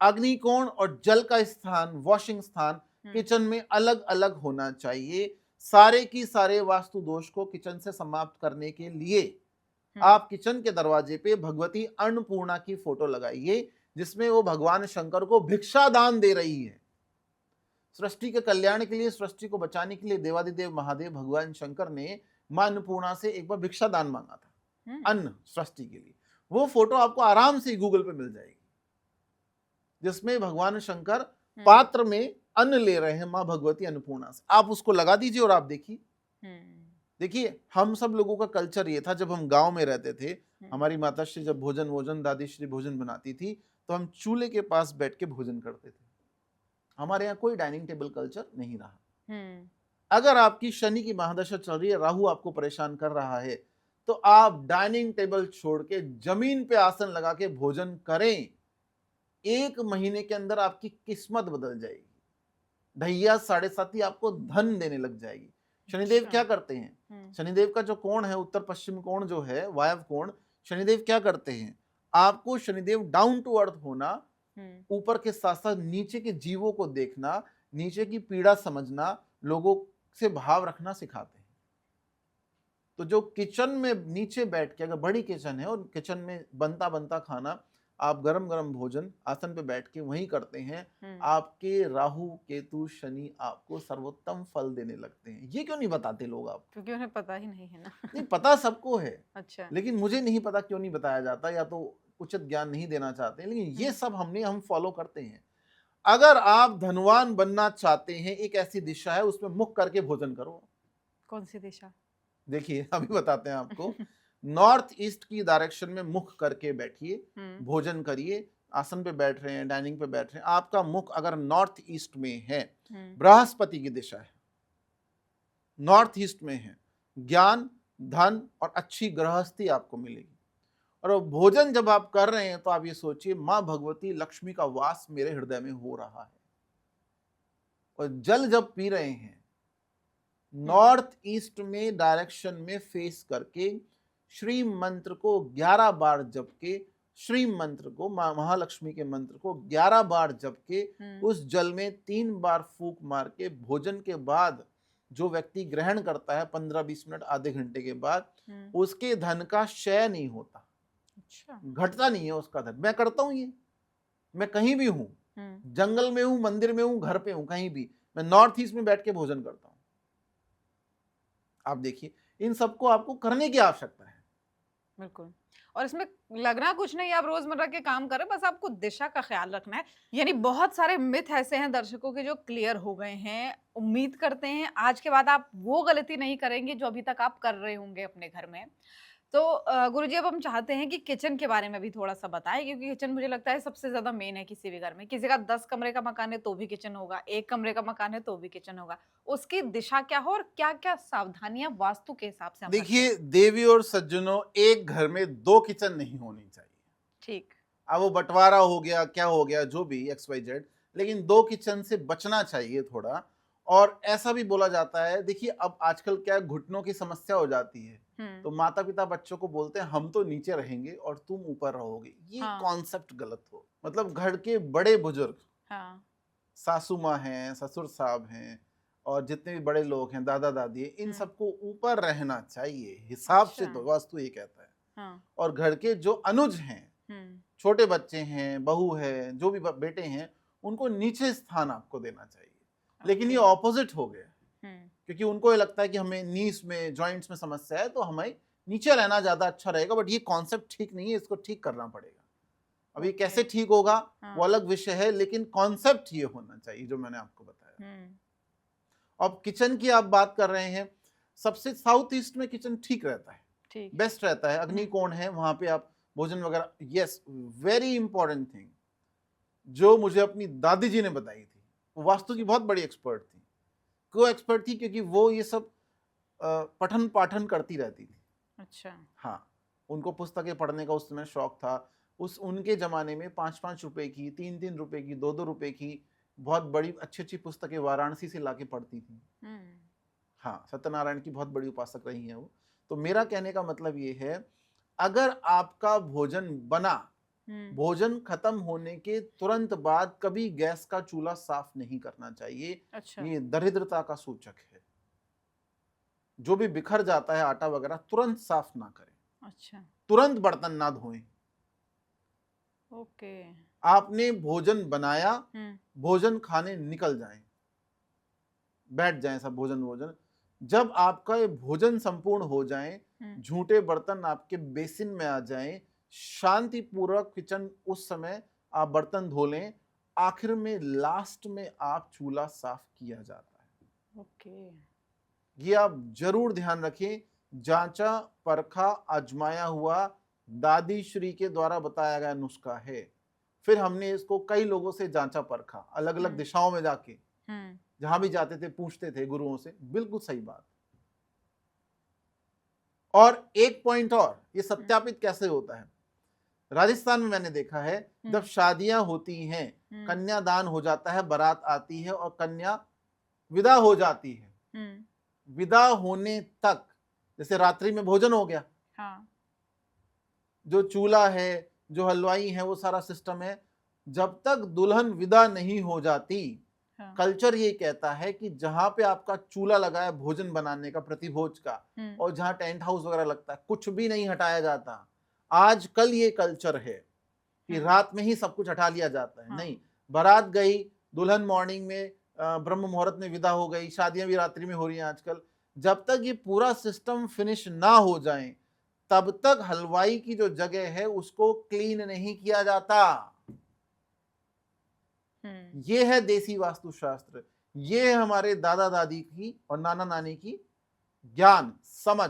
A: अग्निकोण और जल का स्थान, वॉशिंग स्थान किचन में अलग अलग होना चाहिए। सारे की सारे वास्तु दोष को किचन से समाप्त करने के लिए आप किचन के दरवाजे पे भगवती अन्नपूर्णा की फोटो लगाइए, जिसमें वो भगवान शंकर को भिक्षा दान दे रही है। सृष्टि के कल्याण के लिए, सृष्टि को बचाने के लिए देवादिदेव महादेव भगवान शंकर ने मां अन्नपूर्णा से एक बार भिक्षा दान मांगा था, अन्न सृष्टि के लिए। वो फोटो आपको आराम से गूगल पे मिल जाएगी, जिसमें भगवान शंकर पात्र में अन्न ले रहे हैं मां भगवती अन्नपूर्णा से। आप उसको लगा दीजिए और आप देखिए। देखिए, हम सब लोगों का कल्चर ये था, जब हम गांव में रहते थे, हमारी माताश्री जब भोजन दादी श्री भोजन बनाती थी तो हम चूल्हे के पास बैठ के भोजन करते थे। हमारे यहाँ कोई डाइनिंग टेबल कल्चर नहीं रहा। अगर आपकी शनि की महादशा चल रही है, राहु आपको परेशान कर रहा है, तो आप डाइनिंग टेबल छोड़ के जमीन पे आसन लगा के भोजन करें। 1 महीने के अंदर आपकी किस्मत बदल जाएगी। ढैया 7.5 आपको धन देने लग जाएगी। शनिदेव क्या करते हैं? शनिदेव का जो कोण है, उत्तर पश्चिम कोण जो है, वायव्य कोण, शनिदेव क्या करते हैं? आपको शनिदेव डाउन टू अर्थ होना, ऊपर के साथ साथ नीचे के जीवों को देखना, नीचे की पीड़ा समझना, लोगों से भाव रखना सिखाते हैं। तो जो किचन में नीचे बैठ के, अगर बड़ी किचन है और किचन में बनता बनता खाना आप गरम गरम भोजन आसन पे बैठ के वहीं करते हैं, आपके राहु केतु शनि आपको सर्वोत्तम फल देने लगते हैं। ये क्यों नहीं बताते लोग आप?
B: क्योंकि उन्हें पता ही नहीं है ना।
A: नहीं, पता सबको है,
B: अच्छा।
A: लेकिन मुझे नहीं पता क्यों नहीं बताया जाता, या तो उचित ज्ञान नहीं देना चाहते हैं, लेकिन ये सब हम फॉलो करते हैं। अगर आप धनवान बनना चाहते हैं, एक ऐसी दिशा है, उसमें मुख करके भोजन करो।
B: कौन सी दिशा?
A: देखिए अभी बताते हैं आपको। नॉर्थ ईस्ट की डायरेक्शन में मुख करके बैठिए, भोजन करिए। आसन पे बैठ रहे हैं, डाइनिंग पे बैठ रहे हैं, आपका मुख अगर नॉर्थ ईस्ट में है, बृहस्पति की दिशा है, नॉर्थ ईस्ट में है, ज्ञान, धन और अच्छी गृहस्थी आपको मिलेगी। और वो भोजन जब आप कर रहे हैं तो आप ये सोचिए, मां भगवती लक्ष्मी का वास मेरे हृदय में हो रहा है। और जल जब पी रहे हैं, नॉर्थ ईस्ट में डायरेक्शन में फेस करके श्री मंत्र को 11 बार जप के, श्री मंत्र को, महालक्ष्मी के मंत्र को 11 बार जप के, उस जल में 3 बार फूंक मार के भोजन के बाद जो व्यक्ति ग्रहण करता है 15-20 मिनट आधे घंटे के बाद, उसके धन का क्षय नहीं होता। अच्छा। घटता नहीं है उसका धन। मैं करता हूं ये, मैं कहीं भी हूं, जंगल में हूं, मंदिर में हूं, घर पे हूं, कहीं भी मैं नॉर्थ ईस्ट में बैठ के भोजन करता हूं। आप देखिए, इन सबको आपको करने की आवश्यकता है।
B: बिल्कुल। और इसमें लगना कुछ नहीं, आप रोजमर्रा के काम करें, बस आपको दिशा का ख्याल रखना है। यानी बहुत सारे मिथ ऐसे हैं दर्शकों के जो क्लियर हो गए हैं। उम्मीद करते हैं आज के बाद आप वो गलती नहीं करेंगे जो अभी तक आप कर रहे होंगे अपने घर में। तो गुरुजी, अब हम चाहते हैं कि किचन के बारे में भी थोड़ा-सा बताएँ, क्योंकि किचन मुझे लगता है सबसे ज़्यादा मेन है किसी भी घर में। किसी का 10 कमरे का मकान है तो भी किचन होगा, 1 कमरे का मकान है तो भी किचन होगा। उसकी दिशा क्या हो और क्या-क्या सावधानियाँ वास्तु के हिसाब से हम रखें?
A: देखिए देवी और सज्जनों, एक घर में 2 किचन नहीं होनी चाहिए।
B: ठीक।
A: अब वो बंटवारा हो गया, क्या हो गया, जो भी XYZ, लेकिन 2 किचन से बचना चाहिए थोड़ा। और ऐसा भी बोला जाता है, देखिए अब आजकल क्या है, घुटनों की समस्या हो जाती है, तो माता पिता बच्चों को बोलते हैं हम तो नीचे रहेंगे और तुम ऊपर रहोगे। ये कॉन्सेप्ट गलत हो। मतलब घर के बड़े बुजुर्ग, सासू माँ हैं, ससुर साहब हैं, और जितने भी बड़े लोग हैं, दादा दादी हैं, इन सबको ऊपर रहना चाहिए हिसाब से, तो वास्तु ये कहता है। और घर के जो अनुज हैं, छोटे बच्चे हैं, बहू है, जो भी बेटे हैं, उनको नीचे स्थान आपको देना चाहिए। लेकिन ये ऑपोजिट हो गया, क्योंकि उनको ये लगता है कि हमें नीस में, जॉइंट्स में समस्या है, तो हमें नीचे रहना ज्यादा अच्छा रहेगा। बट ये कॉन्सेप्ट ठीक नहीं है, इसको ठीक करना पड़ेगा। अब ये कैसे ठीक होगा वो अलग विषय है, लेकिन कॉन्सेप्ट ये होना चाहिए जो मैंने आपको बताया। अब किचन की आप बात कर रहे हैं, सबसे साउथ ईस्ट में किचन ठीक रहता है, बेस्ट रहता है। अग्निकोण है, वहां पे आप भोजन वगैरह। यस, वेरी इंपॉर्टेंट थिंग जो मुझे अपनी दादी जी ने बताई थी, वो वास्तु की बहुत बड़ी एक्सपर्ट थी। क्यों एक्सपर्ट थी? क्योंकि वो ये सब पठन पाठन करती रहती थी। अच्छा। हाँ, उनको पुस्तकें पढ़ने का उस समय शौक था। उनके जमाने में 5-5 रुपए की, 3-3 रुपए की, 2-2 रुपए की बहुत बड़ी अच्छी पुस्तकें वाराणसी से लाके पढ़ती थी। हाँ, सत्यनारायण की बहुत बड़ी उपासक रही हैं वो। तो मेरा कहने का मतलब ये है, अगर आपका भोजन बना, भोजन खत्म होने के तुरंत बाद कभी गैस का चूल्हा साफ नहीं करना चाहिए। अच्छा। ये दरिद्रता का सूचक है। जो भी बिखर जाता है आटा वगैरह, तुरंत साफ ना करें। अच्छा। तुरंत बर्तन ना धोएं। ओके। आपने भोजन बनाया, भोजन खाने निकल जाएं, बैठ जाएं सब भोजन। जब आपका ये भोजन संपूर्ण हो जाए, झूठे बर्तन आपके बेसिन में आ जाएं, शांति पूर्वक किचन उस समय आप बर्तन धो लें, आखिर में लास्ट में आप चूल्हा साफ किया जाता है। ओके। ये आप जरूर ध्यान रखें। जांचा परखा आजमाया हुआ दादी श्री के द्वारा बताया गया नुस्खा है। फिर हमने इसको कई लोगों से जांचा परखा, अलग अलग दिशाओं में जाके, जहां भी जाते थे पूछते थे गुरुओं से। बिल्कुल सही बात। और एक पॉइंट और, ये सत्यापित कैसे होता है, राजस्थान में मैंने देखा है, जब शादियां होती हैं, कन्यादान हो जाता है, बारात आती है और कन्या विदा हो जाती है। विदा होने तक, जैसे रात्रि में भोजन हो गया, हाँ, जो चूल्हा है, जो हलवाई है, वो सारा सिस्टम है, जब तक दुल्हन विदा नहीं हो जाती, हाँ, कल्चर ये कहता है कि जहां पे आपका चूल्हा लगा है भोजन बनाने का, प्रतिभोज का, और जहां टेंट हाउस वगैरह लगता है, कुछ भी नहीं हटाया जाता। आजकल ये कल्चर है कि रात में ही सब कुछ हटा लिया जाता है। नहीं, बारात गई, दुल्हन मॉर्निंग में ब्रह्म मुहूर्त में विदा हो गई, शादियां भी रात्रि में हो रही हैं आजकल। जब तक ये पूरा सिस्टम फिनिश ना हो जाए तब तक हलवाई की जो जगह है उसको क्लीन नहीं किया जाता। ये है देसी वास्तुशास्त्र, ये है हमारे दादा दादी की और नाना नानी की ज्ञान समझ,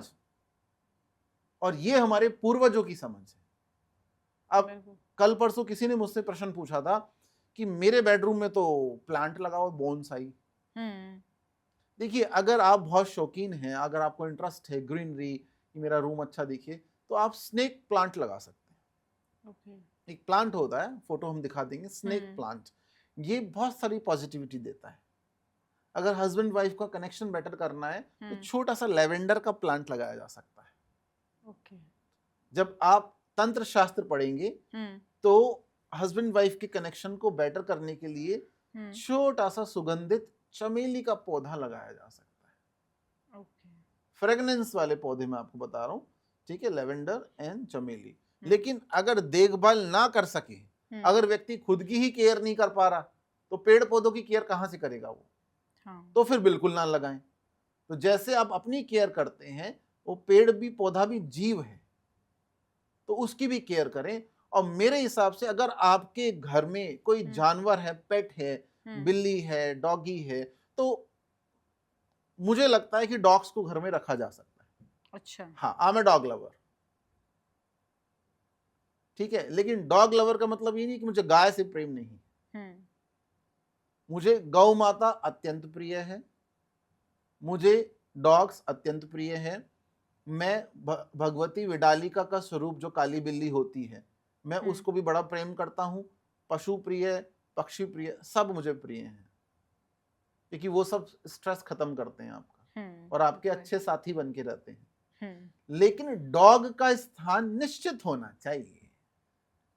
A: और ये हमारे पूर्वजों की समझ है। अब कल परसों किसी ने मुझसे प्रश्न पूछा था कि मेरे बेडरूम में तो प्लांट लगा हुआ, बोनसाई। देखिए, अगर आप बहुत शौकीन हैं, अगर आपको इंटरेस्ट है ग्रीनरी कि मेरा रूम अच्छा दिखे, तो आप स्नेक प्लांट लगा सकते हैं। एक प्लांट होता है, फोटो हम दिखा देंगे, स्नेक प्लांट। ये बहुत सारी पॉजिटिविटी देता है। अगर हस्बैंड वाइफ का कनेक्शन बेटर करना है तो छोटा सा लेवेंडर का प्लांट लगाया जा सकता है। जब आप तंत्र शास्त्र पढ़ेंगे तो हस्बैंड वाइफ के कनेक्शन को बेटर करने के लिए छोटा सा सुगंधित चमेली का पौधा लगाया जा सकता है। फ्रेगनेंस वाले पौधे मैं आपको बता रहा हूं, ठीक है, लेवेंडर एंड चमेली। लेकिन अगर देखभाल ना कर सके, अगर व्यक्ति खुद की ही केयर नहीं कर पा रहा, तो पेड़ पौधों की केयर कहां से करेगा वो? तो फिर बिल्कुल ना लगाएं। तो जैसे आप अपनी केयर करते हैं, वो पेड़ भी, पौधा भी जीव है, तो उसकी भी केयर करें। और मेरे हिसाब से अगर आपके घर में कोई जानवर है, पेट है, बिल्ली है, डॉगी है, तो मुझे लगता है कि डॉग्स को घर में रखा जा सकता है।
B: अच्छा।
A: हाँ, I am a dog lover, ठीक है। लेकिन डॉग लवर का मतलब ये नहीं कि मुझे गाय से प्रेम नहीं। मुझे गौ माता अत्यंत प्रिय है, मुझे डॉग्स अत्यंत प्रिय है। मैं भगवती विडालिका का स्वरूप जो काली बिल्ली होती है, मैं उसको भी बड़ा प्रेम करता हूं। पशु प्रिय, पक्षी प्रिय, सब मुझे प्रिय हैं, क्योंकि वो सब स्ट्रेस खत्म करते हैं आपका और आपके अच्छे साथी बन के रहते हैं। लेकिन डॉग का स्थान निश्चित होना चाहिए।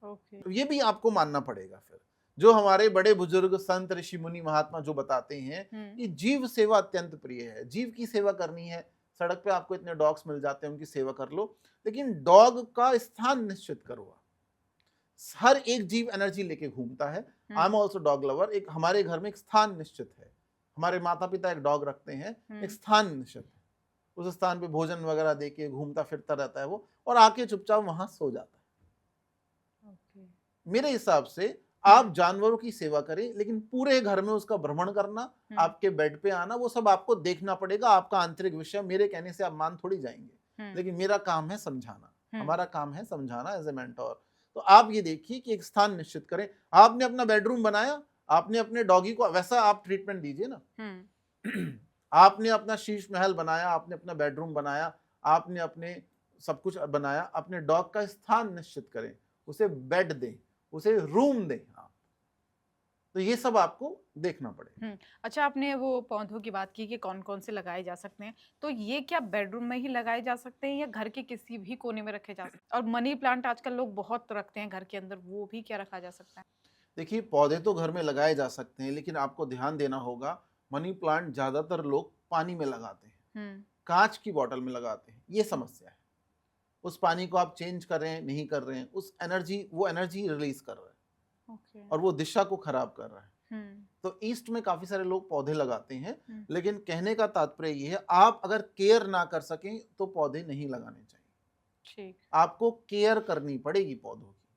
A: तो ये भी आपको मानना पड़ेगा। फिर जो हमारे बड़े बुजुर्ग संत ऋषि मुनि महात्मा जो बताते हैं कि जीव सेवा अत्यंत प्रिय है, जीव की सेवा करनी है। सड़क पे आपको इतने डॉग्स मिल जाते हैं, उनकी सेवा कर लो, लेकिन डॉग का स्थान निश्चित करो। हर एक जीव एनर्जी लेके घूमता है। I am also dog lover. एक हमारे घर में एक स्थान निश्चित है, हमारे माता पिता एक डॉग रखते हैं, एक स्थान निश्चित है। उस स्थान पे भोजन वगैरह देके घूमता फिरता रहता है वो, और आके चुपचाप वहां सो जाता है। मेरे हिसाब से आप जानवरों की सेवा करें, लेकिन पूरे घर में उसका भ्रमण करना, आपके बेड पे आना, वो सब आपको देखना पड़ेगा। आपका आंतरिक विषय मेरे कहने से आप मान थोड़ी जाएंगे, लेकिन मेरा काम है समझाना, हमारा काम है समझाना एज ए मेंटोर। तो आप ये देखिए कि एक स्थान निश्चित करें। आपने अपना बेडरूम बनाया, आपने अपने डॉगी को वैसा आप ट्रीटमेंट दीजिए ना। आपने अपना शीश महल बनाया, आपने अपना बेडरूम बनाया, आपने अपने सब कुछ बनाया, अपने डॉग का स्थान निश्चित करें, उसे बेड दें, उसे रूम दें आप। तो ये सब आपको देखना पड़ेगा।
B: अच्छा, आपने वो पौधों की बात की कि कौन कौन से लगाए जा सकते हैं, तो ये क्या बेडरूम में ही लगाए जा सकते हैं या घर के किसी भी कोने में रखे जा सकते हैं? और मनी प्लांट आजकल लोग बहुत रखते हैं घर के अंदर, वो भी क्या रखा जा सकता है?
A: देखिए, पौधे तो घर में लगाए जा सकते हैं, लेकिन आपको ध्यान देना होगा, मनी प्लांट ज्यादातर लोग पानी में लगाते हैं, कांच की बोतल में लगाते हैं। ये समस्या है। उस पानी को आप चेंज कर रहे हैं, नहीं कर रहे हैं, उस एनर्जी, वो एनर्जी रिलीज कर रहा है और वो दिशा को खराब कर रहा है। तो ईस्ट में काफी सारे लोग पौधे लगाते हैं, लेकिन कहने का तात्पर्य ये है, आप अगर केयर ना कर सकें तो पौधे नहीं लगाने चाहिए। आपको केयर करनी पड़ेगी पौधों की।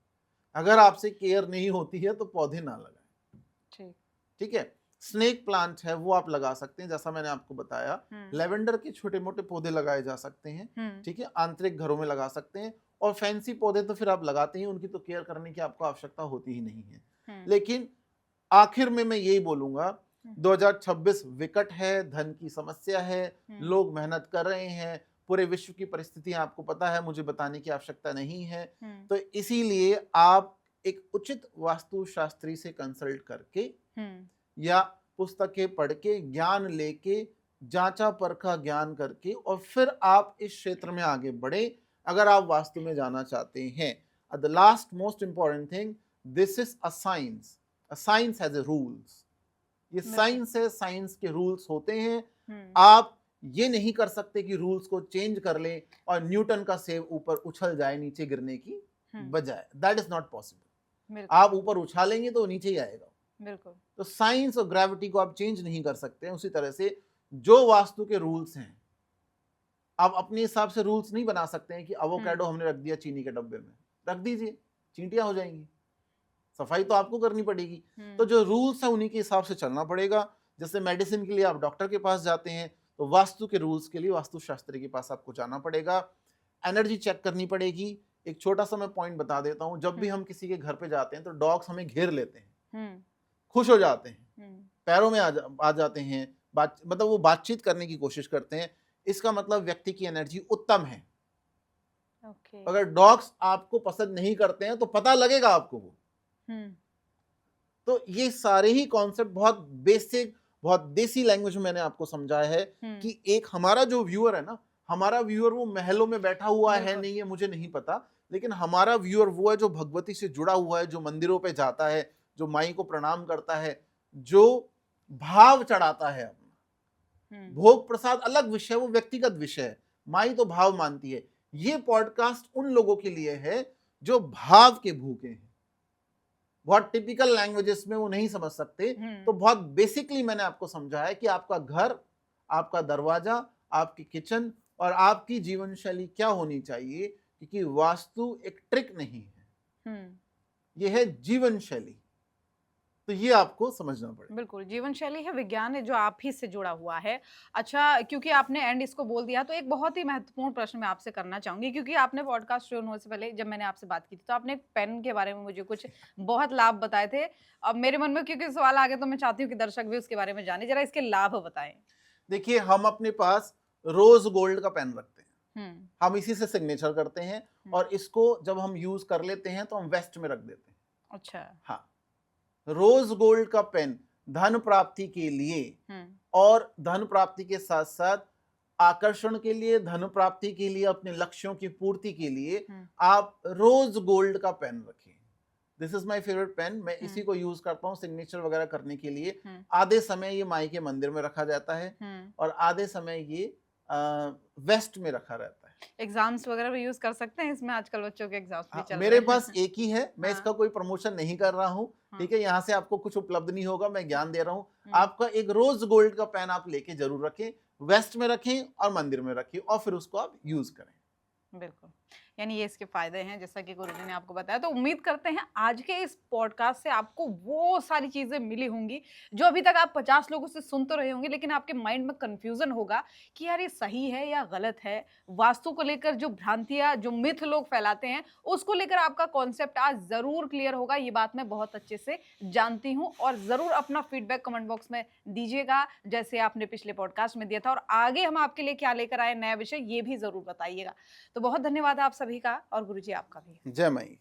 A: अगर आपसे केयर नहीं होती है तो पौधे ना लगाएं। ठीक है। स्नेक प्लांट है, वो आप लगा सकते हैं, जैसा मैंने आपको बताया। लेवेंडर के छोटे मोटे पौधे लगाए जा सकते हैं, ठीक है, आंतरिक घरों में लगा सकते हैं। और फैंसी पौधे तो फिर आप लगाते ही, उनकी तो केयर करने की आपको आवश्यकता होती ही नहीं है। लेकिन आखिर में मैं यही बोलूंगा, 2026 विकट है, धन की समस्या है, लोग मेहनत कर रहे हैं, पूरे विश्व की परिस्थितियां आपको पता है, मुझे बताने की आवश्यकता नहीं है। तो इसीलिए आप एक उचित वास्तुशास्त्री से कंसल्ट करके या पुस्तकें पढ़ के, ज्ञान लेके, जांचा परखा ज्ञान करके, और फिर आप इस क्षेत्र में आगे बढ़े अगर आप वास्तु में जाना चाहते हैं। The last most important thing, this is a science. A science has a rules. ये साइंस है, साइंस के रूल्स होते हैं। आप ये नहीं कर सकते कि रूल्स को चेंज कर लें और न्यूटन का सेब ऊपर उछल जाए नीचे गिरने की बजाय। That is not possible.
B: बिल्कुल
A: आप ऊपर उछालेंगे तो वो नीचे ही आएगा।
B: बिल्कुल।
A: तो साइंस और ग्रेविटी को आप चेंज नहीं कर सकते हैं। उसी तरह से जो वास्तु के रूल्स हैं, आप अपने हिसाब से रूल्स नहीं बना सकते हैं कि एवोकाडो हमने रख दिया चीनी के डब्बे में, रख दीजिए, चींटियां हो जाएंगी, सफाई तो आपको करनी पड़ेगी। तो जो रूल्स है उन्हीं के हिसाब से चलना पड़ेगा। जैसे मेडिसिन के लिए आप डॉक्टर के पास जाते हैं, तो वास्तु के रूल्स के लिए वास्तुशास्त्री के पास आपको जाना पड़ेगा। एनर्जी चेक करनी पड़ेगी। एक छोटा सा मैं पॉइंट बता देता हूं, जब भी हम किसी के घर पे जाते हैं तो डॉग्स हमें घेर लेते हैं, खुश हो जाते हैं, पैरों में आ जाते हैं, मतलब वो बातचीत करने की कोशिश करते हैं। इसका मतलब व्यक्ति की एनर्जी उत्तम है।
B: ओके।
A: अगर डॉग्स आपको पसंद नहीं करते हैं तो पता लगेगा आपको वो। तो ये सारे ही कॉन्सेप्ट बहुत बेसिक, बहुत देसी लैंग्वेज में मैंने आपको समझाया है कि एक हमारा जो व्यूअर है ना, हमारा व्यूअर वो महलों में बैठा हुआ है नहीं है मुझे नहीं पता, लेकिन हमारा व्यूअर वो है जो भगवती से जुड़ा हुआ है, जो मंदिरों पे जाता है, जो माई को प्रणाम करता है, जो भाव चढ़ाता है अपना। भोग प्रसाद अलग विषय, वो व्यक्तिगत विषय है, माई तो भाव मानती है। ये पॉडकास्ट उन लोगों के लिए है जो भाव के भूखे हैं, बहुत टिपिकल लैंग्वेजेस में वो नहीं समझ सकते। तो बहुत बेसिकली मैंने आपको समझाया कि आपका घर, आपका दरवाजा, आपकी किचन और आपकी जीवन शैली क्या होनी चाहिए, क्योंकि वास्तु एक ट्रिक नहीं है, ये है जीवन शैली। तो ये आपको समझना पड़ेगा।
B: बिल्कुल, जीवन शैली है, विज्ञान है जो आप ही से जुड़ा हुआ है। अच्छा, क्योंकि आपने एंड इसको बोल दिया, तो एक बहुत ही महत्वपूर्ण प्रश्न मैं आपसे करना चाहूँगी, क्योंकि आपने पॉडकास्ट शुरू होने से पहले जब मैंने आपसे बात की थी, तो आपने एक पेन के बारे में मुझे कुछ बहुत लाभ बताए थे। अब मेरे मन में क्योंकि सवाल आ गया, तो मैं चाहती हूँ कि दर्शक भी उसके बारे में जानें। ज़रा इसके लाभ बताएँ।
A: देखिए, हम अपने पास रोज गोल्ड का पेन रखते हैं,
B: हुँ,
A: हम इसी से सिग्नेचर करते हैं और इसको जब हम यूज कर लेते हैं तो हम वेस्ट में रख देते हैं।
B: अच्छा।
A: हाँ, रोज गोल्ड का पेन धन प्राप्ति के लिए और धन प्राप्ति के साथ साथ आकर्षण के लिए, धन प्राप्ति के लिए, अपने लक्ष्यों की पूर्ति के लिए आप रोज गोल्ड का पेन रखें। This is my favourite pen. मैं इसी को यूज करता हूँ सिग्नेचर वगैरह करने के लिए। आधे समय ये माई के मंदिर में रखा जाता है और आधे समय ये वेस्ट में रखा रहता है।
B: एग्जाम्स वगैरह भी यूज कर सकते हैं इसमें, आजकल बच्चों के एग्जाम्स भी चल
A: मेरे
B: रहे
A: पास
B: हैं।
A: एक ही है, मैं इसका कोई प्रमोशन नहीं कर रहा हूँ, ठीक है, यहाँ से आपको कुछ उपलब्ध नहीं होगा, मैं ज्ञान दे रहा हूँ। आपका एक रोज गोल्ड का पेन आप लेके जरूर रखें, वेस्ट में रखें और मंदिर में रखें और फिर उसको आप यूज करें।
B: बिल्कुल, यानी ये इसके फ़ायदे हैं जैसा कि गुरुजी ने आपको बताया। तो उम्मीद करते हैं आज के इस पॉडकास्ट से आपको वो सारी चीज़ें मिली होंगी, जो अभी तक आप 50 लोगों से सुन तो रहे होंगे, लेकिन आपके माइंड में कन्फ्यूज़न होगा कि यार ये सही है या गलत है। वास्तु को लेकर जो भ्रांतियाँ, जो मिथ लोग फैलाते हैं, उसको लेकर आपका कॉन्सेप्ट आज ज़रूर क्लियर होगा, ये बात मैं बहुत अच्छे से जानती हूँ। और ज़रूर अपना फीडबैक कमेंट बॉक्स में दीजिएगा, जैसे आपने पिछले पॉडकास्ट में दिया था, और आगे हम आपके लिए क्या लेकर आए नया विषय, ये भी ज़रूर बताइएगा। तो बहुत धन्यवाद आप सभी का, और गुरुजी आपका भी।
A: जय माई।